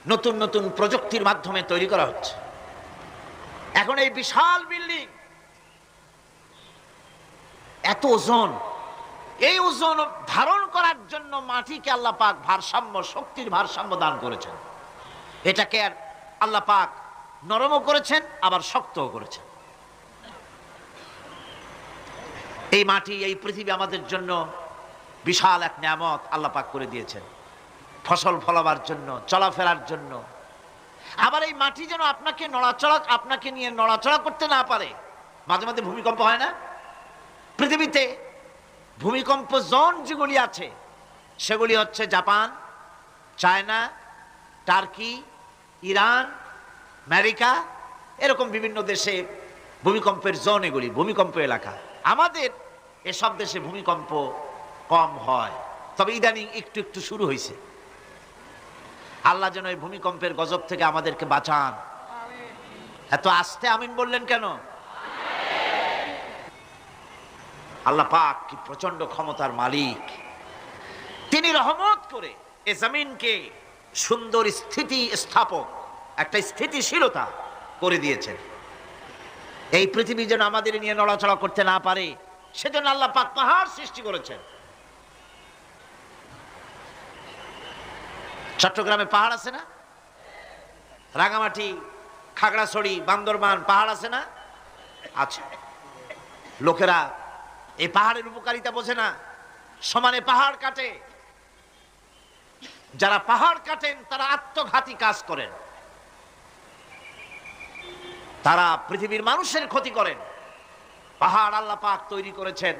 নতুন নতুন প্রযুক্তির মাধ্যমে তৈরি করা হচ্ছে। এখন এই বিশাল বিল্ডিং, এত ওজন, এই ওজন ধারণ করার জন্য মাটিকে আল্লাহ পাক ভারসাম্য, শক্তির ভারসাম্য দান করেছেন। এটাকে আর আল্লাহ পাক নরমও করেছেন আবার শক্তও করেছেন। এই মাটি, এই পৃথিবী আমাদের জন্য বিশাল এক নিয়ামত আল্লাহ পাক করে দিয়েছেন, ফসল ফলাবার জন্য, চলাফেরার জন্য। আবার এই মাটি যেন আপনাকে নিয়ে নড়াচড়া করতে না পারে। মাঝে মাঝে ভূমিকম্প হয় না? পৃথিবীতে ভূমিকম্প জোন যেগুলি আছে সেগুলি হচ্ছে Japan, China, turkey, Iran, America, এরকম বিভিন্ন দেশে ভূমিকম্পের জোন, এগুলি ভূমিকম্প এলাকা। আমাদের এসব দেশে ভূমিকম্প কম হয়, তবে ইদানিং একটু একটু শুরু হয়েছে। আল্লাহ যেন এই ভূমিকম্পের গজব থেকে আমাদেরকে বাঁচান। এত আস্তে আমিন বললেন কেন? আল্লাহ পাক কি প্রচন্ড ক্ষমতার মালিক। তিনি রহমত করে এ জমিনকে সুন্দর স্থিতি স্থাপক, একটা স্থিতিশীলতা করে দিয়েছেন। এই পৃথিবী যেন আমাদের নিয়ে নড়াচড়া করতে না পারে সেজন্য আল্লাহ পাক পাহাড় সৃষ্টি করেছেন। চট্টগ্রামে পাহাড় আছে না? রাঙামাটি, খাগড়াছড়ি, বান্দরবান পাহাড় আছে না? আছে। লোকেরা এই পাহাড়ের উপকারিতা বোঝে না, সমানে পাহাড় কাটে। যারা পাহাড় কাটেন তারা আত্মঘাতী কাজ করেন, তারা পৃথিবীর মানুষের ক্ষতি করেন। পাহাড় আল্লাহ পাক তৈরি করেছেন।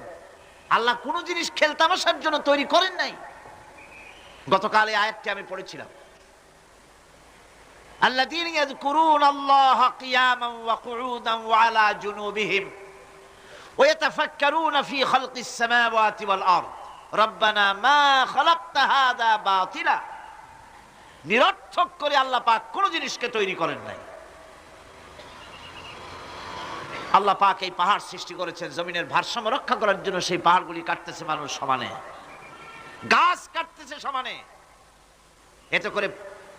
আল্লাহ কোন জিনিস খেলতামাশার জন্য তৈরি করেন নাই। গতকাল এই আয়াতটি আমি পড়েছিলাম, আল্লাযীনা ইয়াযকুরুনাল্লাহা কিয়ামান ওয়া কুউদান ওয়া আলা জুনুবিহিম ওয়া ইয়াতাফাক্কারুনা ফি খালকিস সামাওয়াতি ওয়াল আরদ রব্বানা মা খালাকতা হাযা বাতিলা। নিরর্থক করে আল্লাহ পাক কোন জিনিসকে তৈরি করেন নাই। আল্লাহ পাক এই পাহাড় সৃষ্টি করেছেন জমিনের ভারসাম্য রক্ষা করার জন্য। সেই পাহাড়গুলি কাটতেছে মানুষ সমানে, গাছ কাটতেছে সমানে, এতে করে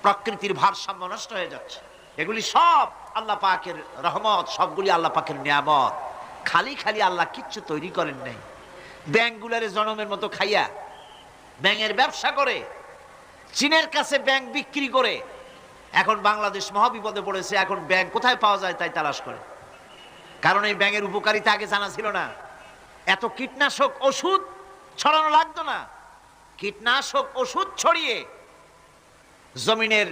প্রকৃতির ভারসাম্য নষ্ট হয়ে যাচ্ছে। এগুলি সব আল্লাহ পাকের রহমত, সবগুলি আল্লাহ পাকের নিয়ামত। খালি খালি আল্লাহ কিচ্ছু তৈরি করেন নাই। ব্যাংকগুলারে জনমের মতো খাইয়া ব্যাঙের ব্যবসা করে, চীনের কাছে ব্যাংক বিক্রি করে এখন বাংলাদেশ মহাবিপদে পড়েছে। এখন ব্যাংক কোথায় পাওয়া যায় তাই তালাশ করে, কারণ এই ব্যাঙের উপকারিতা আগে জানা ছিল না। এত কীটনাশক ওষুধ ছড়ানো লাগতো না। কীটনাশক ওষুধ ছড়িয়ে জমিনের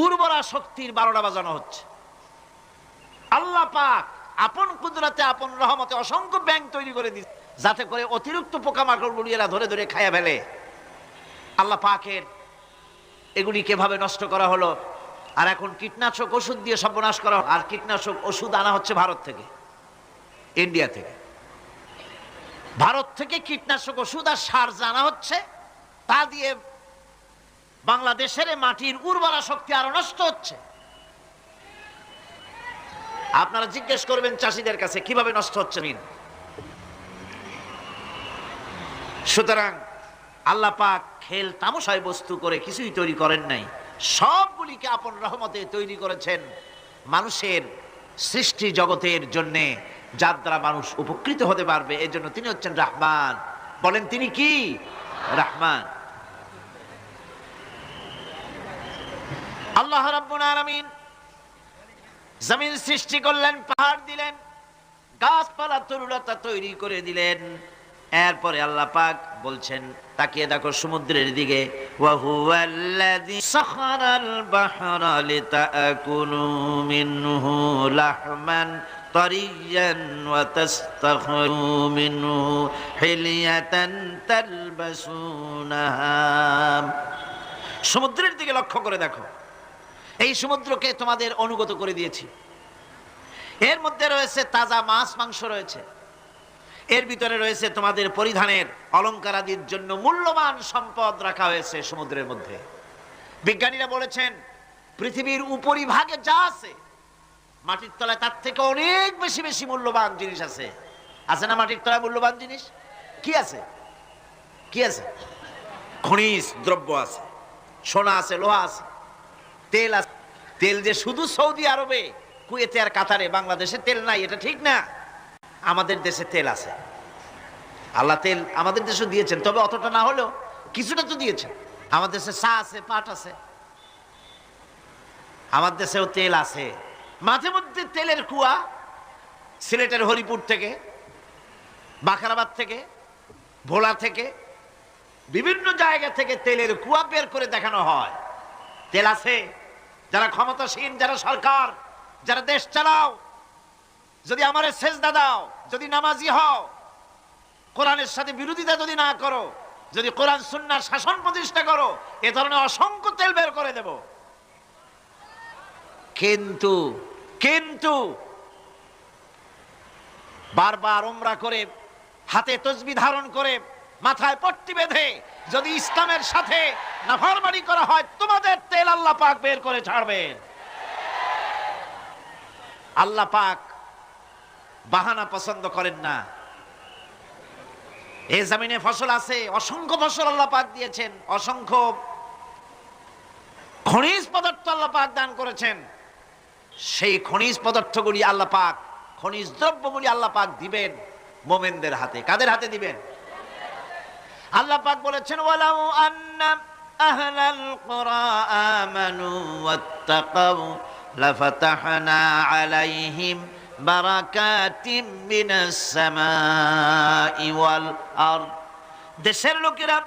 উর্বরা শক্তির 12টা বাজানো হচ্ছে। আল্লাহ পাক আপন কুদরতে আপন রহমতে অসংখ্য ব্যাংক তৈরি করে দিচ্ছে, যাতে করে অতিরিক্ত পোকামাকড়গুলি এরা ধরে ধরে খাইয়া ফেলে। আল্লাহ পাকের এগুলি কিভাবে নষ্ট করা হলো, আর এখন কীটনাশক ওষুধ দিয়ে সর্বনাশ করা। আর কীটনাশক ওষুধ আনা হচ্ছে ভারত থেকে, ইন্ডিয়া থেকে। ভারত থেকে কীটনাশক ওষুধ আর সার জানা হচ্ছে, তা দিয়ে বাংলাদেশের মাটির উর্বরা শক্তি আরো নষ্ট হচ্ছে। আপনারা জিজ্ঞেস করবেন চাষীদের কাছে কিভাবে নষ্ট হচ্ছে। সুতরাং আল্লাহ পাক খেল তামাশায় বস্তু করে কিছুই তৈরি করেন নাই, সবগুলিকে আপন রহমতে তৈরি করেছেন মানুষের সৃষ্টি জগতের জন্য, যার দ্বারা মানুষ উপকৃত হতে পারবে। এই জন্য তিনি হচ্ছেন রহমান। বলেন তিনি কি? রহমান। আল্লাহ রাব্বুল আলামিন জমিন সৃষ্টি করলেন, পাহাড় দিলেন, গাছপালা তরুলতা তৈরি করে দিলেন। এরপরে আল্লাহ পাক বলছেন, তাকিয়ে দেখো সমুদ্রের দিকে, ওয়া হুয়াল্লাযী সাখারাল বাহরা লিতাকুলু মিনহু লাহমান তারিয়ান ওয়া তাস্তাখরু মিনহু হিলিয়াতান তালবাসুনাহা। সমুদ্রের দিকে লক্ষ্য করে দেখো, এই সমুদ্রকে তোমাদের অনুগত করে দিয়েছি। এর মধ্যে রয়েছে তাজা মাছ মাংস রয়েছে, এর ভিতরে রয়েছে তোমাদের পরিধানের অলংকার আদির জন্য মূল্যবান সম্পদ রাখা হয়েছে সমুদ্রের মধ্যে। বিজ্ঞানীরা বলেছেন পৃথিবীর উপরিভাগে যা আছে মাটির তলায় তার থেকে অনেক বেশি বেশি মূল্যবান জিনিস আছে। আছে না মাটির তলায় মূল্যবান জিনিস? কি আছে? কি আছে? খনিজ দ্রব্য আছে, সোনা আছে, লোহা আছে, তেল আছে। তেল যে শুধু সৌদি আরবে, কুয়েতে আর কাতারে, বাংলাদেশে তেল নাই এটা ঠিক না। আমাদের দেশে তেল আছে। আল্লাহ তেল আমাদের দেশে দিয়েছেন, তবে অতটা না হলেও কিছুটা তো দিয়েছেন। আমাদের দেশে চা আছে, পাট আছে, আমার দেশেও তেল আছে। মাঝে মধ্যে তেলের কুয়া সিলেটের হরিপুর থেকে, বাখারাবাদ থেকে, ভোলা থেকে, বিভিন্ন জায়গা থেকে তেলের কুয়া বের করে দেখানো হয়। তেল আছে। যারা ক্ষমতাসীন, যারা সরকার, যারা দেশ চালাও, যদি আমারে সেজদা দাও, যদি নামাজি হও, কোরআনের সাথে বিরোধিতা যদি না করো, যদি কোরআন সুন্নাহর শাসন প্রতিষ্ঠা করো, এ ধরনের অসংখ্য তেল বের করে দেব। কিন্তু কিন্তু বারবার উমরা করে, হাতে তসবিহ ধারণ করে, মাথায় পট্টি বেঁধে যদি ইসলামের সাথে নাফরমানি করা হয়, তোমাদের তেল আল্লাহ পাক বের করে ছাড়বেন। আল্লাহ পাক বাহানা পছন্দ করেন না। এই জমিনে ফসল আছে, অসংখ্য ফসল আল্লাহ পাক দিয়েছেন, অসংখ্য খনিজ পদার্থ আল্লাহ পাক দান করেছেন। সেই খনিজ পদার্থগুলি আল্লাহ পাক, খনিজ দ্রব্যগুলি আল্লাহ পাক দিবেন মুমিনদের হাতে। কাদের হাতে দিবেন? আল্লাহ পাক বলেছেন, ওয়ালাউ আন্না আহলাল কুরা আমানু ওয়াত্তাকাউ লাফাতাহনা আলাইহিম বারাকাতিম মিনাস সামাই ওয়াল আরদ। দেশের লোকেরা,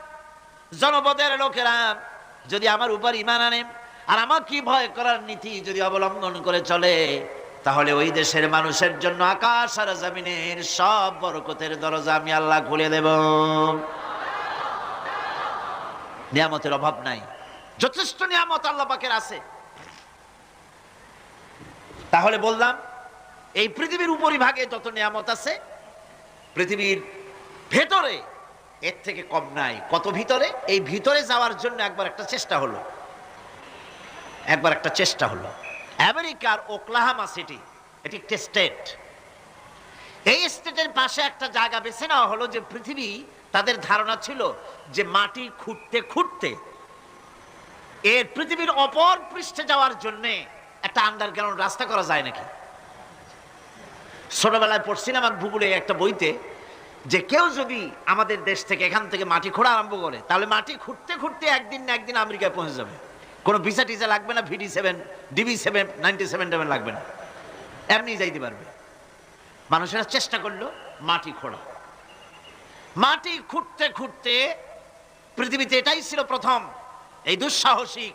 জনপদের লোকেরা যদি আমার উপর ঈমান আনে আর আমার কি ভয় করার নীতি যদি অবলম্বন করে চলে, তাহলে ওই দেশের মানুষের জন্য আকাশ আর জমিনের সব বরকতের দরজা আমি আল্লাহ খুলে দেব। নিয়ামতের অভাব নাই, যথেষ্ট নিয়ামত আল্লাহ পাকের আছে। তাহলে বললাম, এই পৃথিবীর উপরিভাগে যত নিয়ামত আছে, পৃথিবীর ভেতরে এর থেকে কম নাই। কত ভিতরে? এই ভিতরে যাওয়ার জন্য একবার একটা চেষ্টা হলো। আমেরিকার ওকলাহামা সিটি, এটি একটি স্টেট। এই স্টেটের পাশে একটা জায়গা বেছে নেওয়া হলো যে পৃথিবী, তাদের ধারণা ছিল যে মাটি খুঁড়তে খুঁড়তে এর পৃথিবীর অপর পৃষ্ঠে যাওয়ার জন্য একটা আন্ডারগ্রাউন্ড রাস্তা করা যায় নাকি। ছোটবেলায় পড়ছিলাম এক ভূগোলে একটা বইতে যে কেউ যদি আমাদের দেশ থেকে এখান থেকে মাটি খোঁড়া আরম্ভ করে তাহলে মাটি খুঁড়তে খুঁড়তে একদিন না একদিন আমেরিকায় পৌঁছে যাবে। কোনো ভিসা টিসা লাগবে না, VD7 DB7 97 লাগবে না, এমনি যাইতে পারবে। মানুষেরা চেষ্টা করলো মাটি খোঁড়া। মাটি খুঁড়তে খুঁড়তে পৃথিবীতে এটাই ছিল প্রথম এই দুঃসাহসিক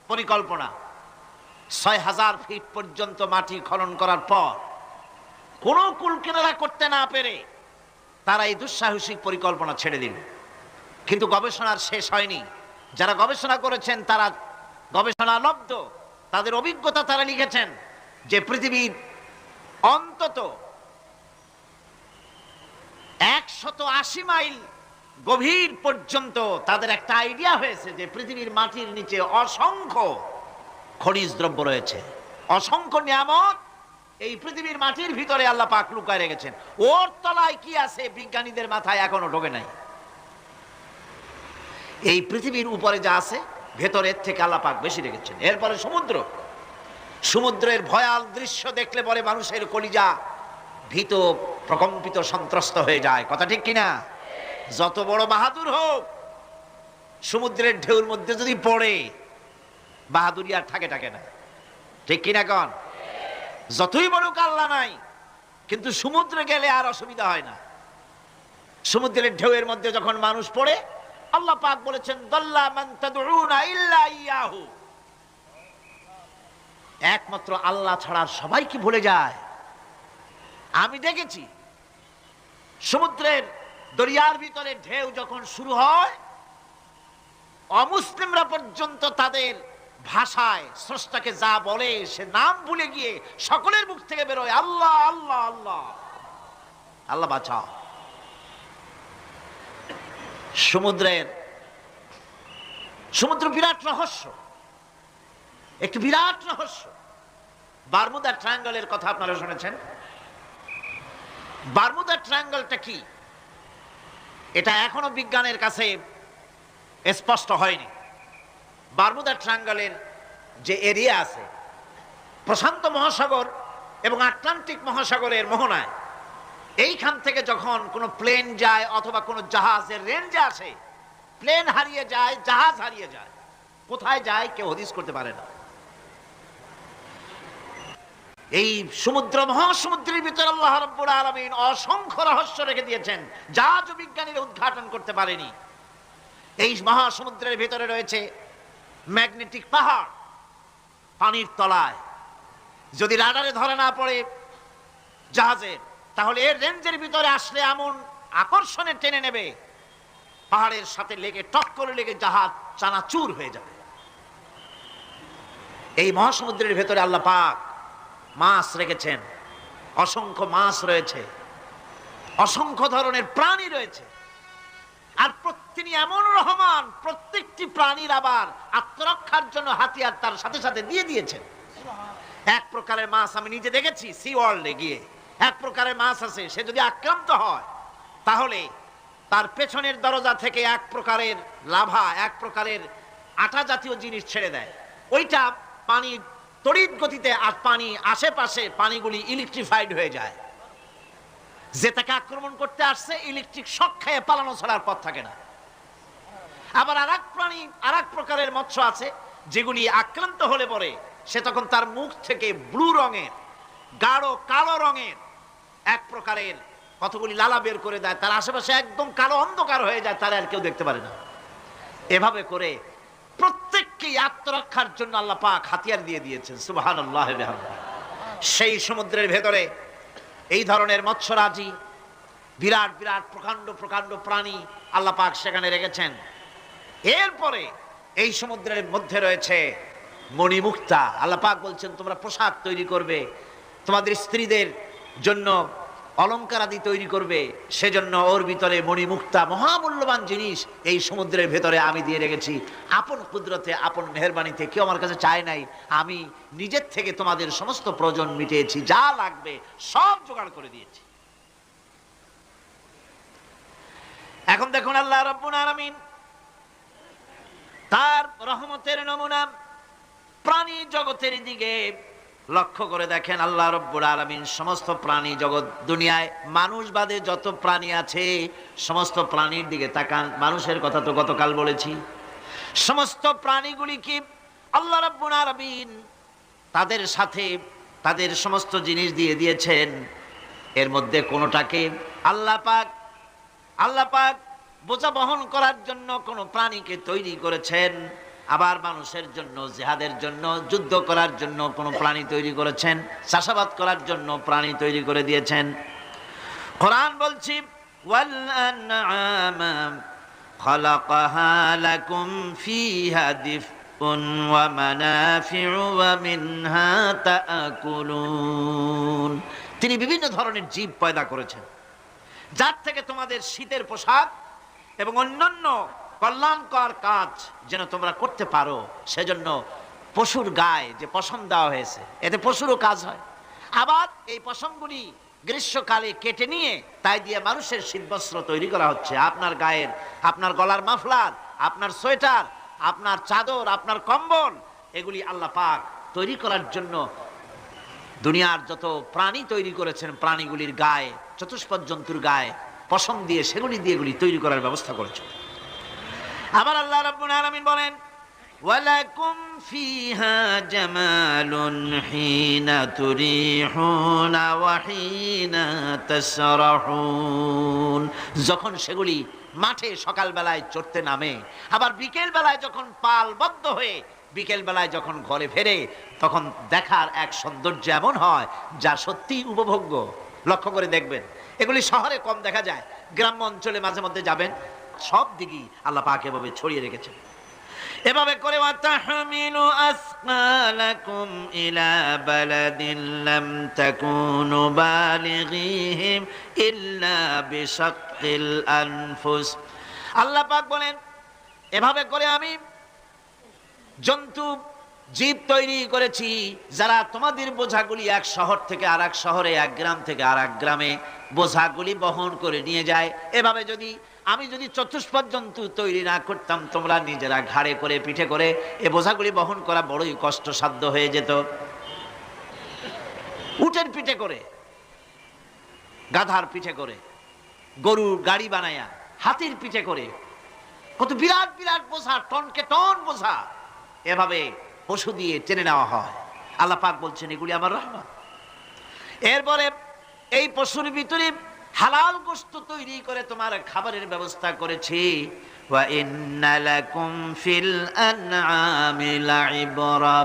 পরিকল্পনা। ৬,০০০ ফিট পর্যন্ত মাটি খনন করার পর কোনো কুলকিনারা করতে না পেরে তারা এই দুঃসাহসিক পরিকল্পনা ছেড়ে দিল। কিন্তু গবেষণার শেষ হয়নি। যারা গবেষণা করেছেন তারা গবেষণালব্ধ, তাদের অভিজ্ঞতা তারা লিখেছেন যে পৃথিবীর অন্তত ১৮০ মাইল গভীর পর্যন্ত তাদের একটা আইডিয়া হয়েছে যে পৃথিবীর মাটির নিচে অসংখ্য খনিজ দ্রব্য রয়েছে, অসংখ্য নিয়ামত এই পৃথিবীর মাটির ভিতরে আল্লাহ পাক লুকায় রেখেছেন। ওর তলায় কি আছে বিজ্ঞানীদের মাথায় এখনো ঢোকে নাই। এই পৃথিবীর উপরে যা আছে ভেতরের থেকে আল্লাহ পাক বেশি রেখেছেন। এরপরে সমুদ্র, সমুদ্রের ভয়াল দৃশ্য দেখলে পরে মানুষের কলিজা ভীত, প্রকম্পিত, সন্ত্রস্ত হয়ে যায়। কথা ঠিক কিনা? যত বড় বাহাদুর হোক, সমুদ্রের ঢেউর মধ্যে যদি পড়ে বাহাদুরি আর থাকে না। ঠিক কিনা কন? যতই বড় আল্লাহ নাই, কিন্তু সমুদ্রে গেলে আর অসুবিধা হয় না। সমুদ্রের ঢেউয়ের মধ্যে যখন মানুষ পড়ে, আল্লাহ পাক বলেছেন দাল্লা মান তাদউনা ইল্লা ইয়াহু, একমাত্র আল্লাহ ছাড়া সবাইকে ভুলে যায়। আমি দেখেছি সমুদ্রের দরিয়ার ভিতরে ঢেউ যখন শুরু হয়, অমুসলিমরা পর্যন্ত তাদের ভাষায় স্রষ্টাকে যা বলে সে নাম ভুলে গিয়ে সকলের মুখ থেকে বেরোয় আল্লাহ আল্লাহ আল্লাহ, আল্লাহ বাঁচাও। সমুদ্র বিরাট রহস্য, একটি বিরাট রহস্য। বারমুদা ট্রায়াঙ্গলের কথা আপনারা শুনেছেন। বারমুদা ট্রায়াঙ্গলটা কি, এটা এখনো বিজ্ঞানের কাছে স্পষ্ট হয়নি। বারমুদা ট্রায়াঙ্গলের যে এরিয়া আছে, প্রশান্ত মহাসাগর এবং আটলান্টিক মহাসাগরের মোহনায়, এইখান থেকে যখন কোনো প্লেন যায় অথবা কোনো জাহাজের রেঞ্জে আসে, প্লেন হারিয়ে যায়, জাহাজ হারিয়ে যায়, কোথায় যায় কেউ হদিস করতে পারে না। এই সমুদ্র, মহাসমুদ্রের ভিতরে আল্লাহ রাব্বুল আলামিন অসংখ্য রহস্য রেখে দিয়েছেন, যা বিজ্ঞানীরা উদ্ঘাটন করতে পারেনি। এই মহাসমুদ্রের ভিতরে রয়েছে ম্যাগনেটিক পাহাড় পানির তলায়। যদি রাডারে ধরা না পড়ে জাহাজের, তাহলে এর রেঞ্জের ভিতরে আসলে এমন আকর্ষণে টেনে নেবে, পাহাড়ের সাথে লেগে টক করে লেগে জাহাজ চানাচুর হয়ে যাবে। এই মহাসমুদ্রের ভেতরে আল্লাহ পাক মাছ রেখেছেন, অসংখ্য মাছ রয়েছে, অসংখ্য ধরনের প্রাণী রয়েছে। আর তিনি এমন রহমান, প্রত্যেকটি প্রাণীর আবার আত্মরক্ষার জন্য হাতিয়ার তার সাথে সাথে দিয়ে দিয়েছেন। এক প্রকারের মাছ আমি নিজে দেখেছি সি ওয়ার্ল্ডে গিয়ে, এক প্রকারের মাছ আছে, সে যদি আক্রান্ত হয় তাহলে তার পেছনের দরজা থেকে এক প্রকারের লাভা, এক প্রকারের আটা জাতীয় জিনিস ছেড়ে দেয়। ওইটা পানি তড়িৎ গতিতে, আর পানি আশেপাশে পানিগুলি ইলেকট্রিফাইড হয়ে যায়। যে তাকে আক্রমণ করতে আসছে ইলেকট্রিক শক খেয়ে পালানো ছাড়ার পথ থাকে না। আবার আরেক প্রাণী, আরেক প্রকারের মৎস্য আছে যেগুলি আক্রান্ত হলে পরে সে তখন তার মুখ থেকে ব্লু রঙের, গাঢ় কালো রঙের এক প্রকারের কতগুলি লালা বের করে দেয়, তার আশেপাশে একদম কালো অন্ধকার হয়ে যায়, তারা আর কেউ দেখতে পারে না। এভাবে করে প্রত্যেককেই আত্মরক্ষার জন্য আল্লাহ পাক হাতিয়ার দিয়ে দিয়েছেন। সুবহানাল্লাহ। সেই সমুদ্রের ভেতরে এই ধরনের মৎস্যরাজি, বিরাট বিরাট প্রকাণ্ড প্রকাণ্ড প্রাণী আল্লাহ পাক সেখানে রেখেছেন। এরপরে এই সমুদ্রের মধ্যে রয়েছে মণিমুক্তা। আল্লাহ পাক বলছেন তোমরা পোশাক তৈরি করবে, তোমাদের স্ত্রীদের জন্য অলংকার আদি তৈরি করবে, সেজন্য ওর ভিতরে মণিমুক্তা মহামূল্যবান জিনিস এই সমুদ্রের ভেতরে আমি দিয়ে রেখেছি। আপন কুদরতে, আপন মেহেরবানিতে, কেউ আমার কাছে চায় নাই, আমি নিজের থেকে তোমাদের সমস্ত প্রয়োজন মিটিয়েছি, যা লাগবে সব জোগাড় করে দিয়েছি। এখন দেখুন আল্লাহ রাব্বুল আলামিন তার রহমতের নমুনা প্রাণী জগতের দিকে লক্ষ্য করে দেখেন। আল্লাহ রাব্বুল আলামিন সমস্ত প্রাণী জগৎ, দুনিয়ায় মানুষ বাদে যত প্রাণী আছে সমস্ত প্রাণীর দিকে তাকান। মানুষের কথা তো গতকাল বলেছি। সমস্ত প্রাণীগুলি কি আল্লাহ রাব্বুল আলামিন তাদের সাথে তাদের সমস্ত জিনিস দিয়ে দিয়েছেন। এর মধ্যে কোনোটাকে আল্লাহ পাক বোঝা বহন করার জন্য কোন প্রাণীকে তৈরি করেছেন, আবার মানুষের জন্য, জিহাদের জন্য, যুদ্ধ করার জন্য কোন প্রাণী তৈরি করেছেন, চাষাবাদ করার জন্য প্রাণী তৈরি করে দিয়েছেন। কোরআন বলছি ওয়াল আনআমা খালাকাহা লাকুম ফিহা দিফউন ওয়া মানাফিউ ওয়া মিনহা তাআকুলুন। তিনি বিভিন্ন ধরনের জীব পয়দা করেছেন, যার থেকে তোমাদের শীতের পোশাক এবং অন্যান্য কল্যাণকর কাজ যেন তোমরা করতে পারো, সেজন্য পশুর গায়ে যে পশম দেওয়া হয়েছে, এতে পশুরও কাজ হয়। আবার এই পশমগুলি গ্রীষ্মকালে কেটে নিয়ে তাই দিয়ে মানুষের শীতবস্ত্র তৈরি করা হচ্ছে। আপনার গায়ের, আপনার গলার মাফলার, আপনার সোয়েটার, আপনার চাদর, আপনার কম্বল, এগুলি আল্লাহ পাক তৈরি করার জন্য দুনিয়ার যত প্রাণী তৈরি করেছেন, প্রাণীগুলির গায়ে, চতুষ্পদ জন্তুর গায়ে পশম দিয়ে, সেগুলি দিয়ে এগুলি তৈরি করার ব্যবস্থা করেছেন। আবার আল্লাহ রাব্বুল আলামিন বলেন ওয়ালাকুম ফিহা জামালুন হিনা তুরিহুনা ওয়া হিনা তাসরাহুন। যখন সেগুলি মাঠে সকালবেলায় চড়তে নামে, আবার বিকেল বেলায় যখন পালবদ্ধ হয়ে বিকেল বেলায় যখন ঘরে ফেরে, তখন দেখার এক সৌন্দর্য এমন হয় যা সত্যি উপভোগ্য। লক্ষ্য করে দেখবেন, এগুলি শহরে কম দেখা যায়, গ্রাম্য অঞ্চলে মাঝে মধ্যে যাবেন, সব দিকেই আল্লাহ পাক এভাবে ছড়িয়ে রেখেছেন। এভাবে করে ওয়াতাহমিলু আসকালাকুম ইলা বালাদিন লাম তাকুনু বালিগিহিম ইল্লা বিশাক্কিল আনফুস। আল্লাহ পাক বলেন, এভাবে করে আমি জন্তু জীব তৈরি করেছি যারা তোমাদের বোঝাগুলি এক শহর থেকে আর এক শহরে, এক গ্রাম থেকে আর এক গ্রামে বোঝাগুলি বহন করে নিয়ে যায়। এভাবে আমি যদি চতুষ্পদ জন্তু তৈরি না করতাম, তোমরা নিজেরা ঘাড়ে করে, পিঠে করে এ বোঝাগুলি বহন করা বড়ই কষ্টসাধ্য হয়ে যেত। উটের পিঠে করে, গাধার পিঠে করে, গরুর গাড়ি বানায়া, হাতির পিঠে করে, কত বিরাট বিরাট বোঝা, টনকে টন বোঝা এভাবে পশু দিয়ে টেনে নেওয়া হয়। আল্লাহ পাক বলছেন এগুলি আমার রহমত। এরপরে এই পশুর ভিতরে হালাল গোশত তৈরি করে তোমার খাবারের ব্যবস্থা করেছি। ওয়া ইন্না লাকুম ফিল আনআমি লাইবরা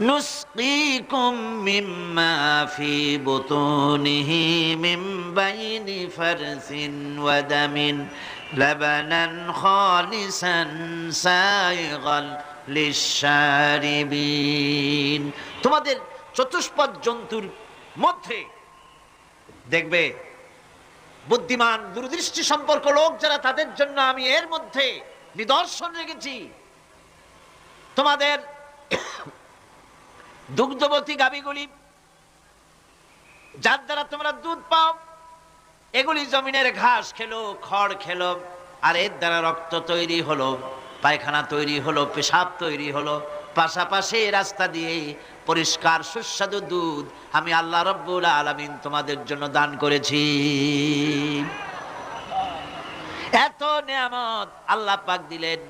নুসকিকুম মিম্মা ফি বুতুনিহি মিন বাইনি ফারসিন ওয়া দামিন লাবানান খালিসান সাইগাল লিশারিবিন। তোমাদের চতুষ্পদ জন্তুর মধ্যে দেখবে বুদ্ধিমান, দূরদৃষ্টি সম্পর্ক লোক যারা, তাদের জন্য আমি এর মধ্যে নিদর্শন রেখেছি। তোমাদের দুগ্ধবতী গাভীগুলি, যার দ্বারা তোমরা দুধ পাও, এগুলি জমিনের ঘাস খেলো, খড় খেলো, আর এর দ্বারা রক্ত তৈরি হলো, পায়খানা তৈরি হলো, পেশাব তৈরি হলো, পাশাপাশি রাস্তা দিয়ে পরিষ্কার সুস্বাদু দুধ আমি আল্লাহ রাব্বুল আলামিন তোমাদের জন্য দান করেছি। এত নিয়ামত আল্লাহ পাক দিলেন,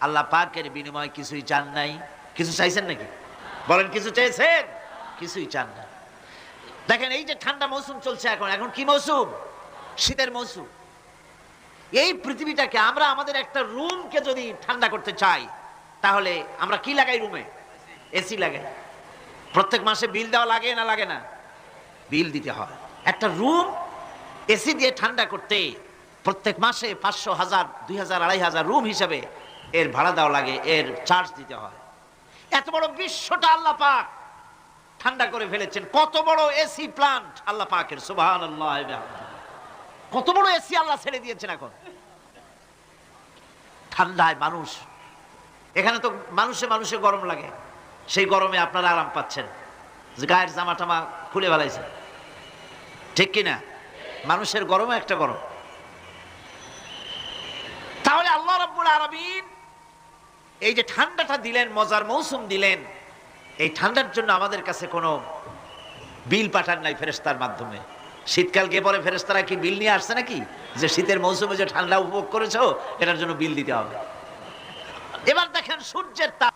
আল্লাহ পাকের বিনিময়ে কিছুই চান নাই। কিছু চাইছেন নাকি? বলেন, কিছু চাইছেন? কিছুই চান না। দেখেন, এই যে ঠান্ডা মৌসুম চলছে, এখন কি মৌসুম? শীতের মৌসুম। এই পৃথিবীটাকে আমরা, আমাদের একটা রুমকে যদি ঠান্ডা করতে চাই, তাহলে আমরা কি লাগাই? রুমে এসি লাগাই। প্রত্যেক মাসে বিল দেওয়া লাগে না লাগে না? বিল দিতে হয়। একটা রুম এসি দিয়ে ঠান্ডা করতে প্রত্যেক মাসে 500, 1000, 2000, 2500 রুম হিসাবে এর ভাড়া দেওয়া লাগে, এর চার্জ দিতে হয়। এত বড় বিশ্বটা আল্লাহ পাক ঠান্ডা করে ফেলেছেন। কত বড় এসি প্লান্ট আল্লাহ পাকের, সুবহানাল্লাহ। কত বড় এসি আল্লাহ ছেড়ে দিয়েছেন এখন। ঠান্ডায় মানুষ, এখানে তো মানুষে গরম লাগে, সেই গরমে আপনারা আরাম পাচ্ছেন, যে গায়ের জামা টামা খুলে ফেলাইছে, ঠিক কিনা? মানুষের গরমও একটা গরম। তাহলে আল্লাহ রাব্বুল আলামিন এই যে ঠান্ডাটা দিলেন, মজার মৌসুম দিলেন, এই ঠান্ডার জন্য আমাদের কাছে কোনো বিল পাঠান নাই ফেরেশতার মাধ্যমে। শীতকাল গিয়ে পরে ফেরেশতারা কি বিল নিয়ে আসছে নাকি, যে শীতের মৌসুমে যে ঠান্ডা উপভোগ করেছো এটার জন্য বিল দিতে হবে? এবার দেখেন সূর্যের তাপ,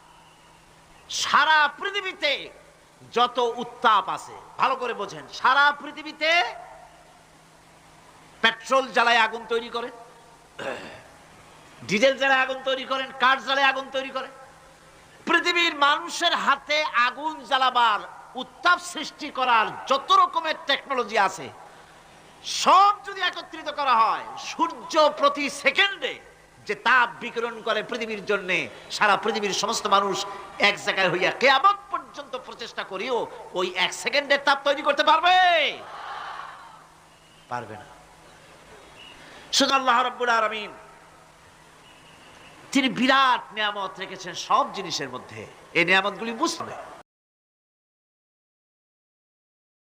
সারা পৃথিবীতে যত উত্তাপ আছে, ভালো করে বোঝেন, সারা পৃথিবীতে পেট্রোল জ্বালায় আগুন তৈরি করে, ডিজেল জ্বালায় আগুন তৈরি করেন, কাঠ জ্বালায় আগুন তৈরি করে। পৃথিবীর মানুষের হাতে আগুন জ্বালাবার, উত্তাপ সৃষ্টি করার যত রকমের টেকনোলজি আছে, সব যদি একত্রিত করা হয়, সূর্য প্রতি সেকেন্ডে যে তাপ বিকিরণ করে পৃথিবীর জন্য, সারা পৃথিবীর সমস্ত মানুষ এক জায়গায় হইয়া কিয়ামত পর্যন্ত প্রচেষ্টা করিও ওই এক সেকেন্ডের তাপ তৈরি করতে পারবে? পারবে না। শুধু আল্লাহ রাব্বুল আলামিন তিনি বিরাট নিয়ামত রেখেছেন সব জিনিসের মধ্যে। এই নিয়ামতগুলি বুঝতে হবে।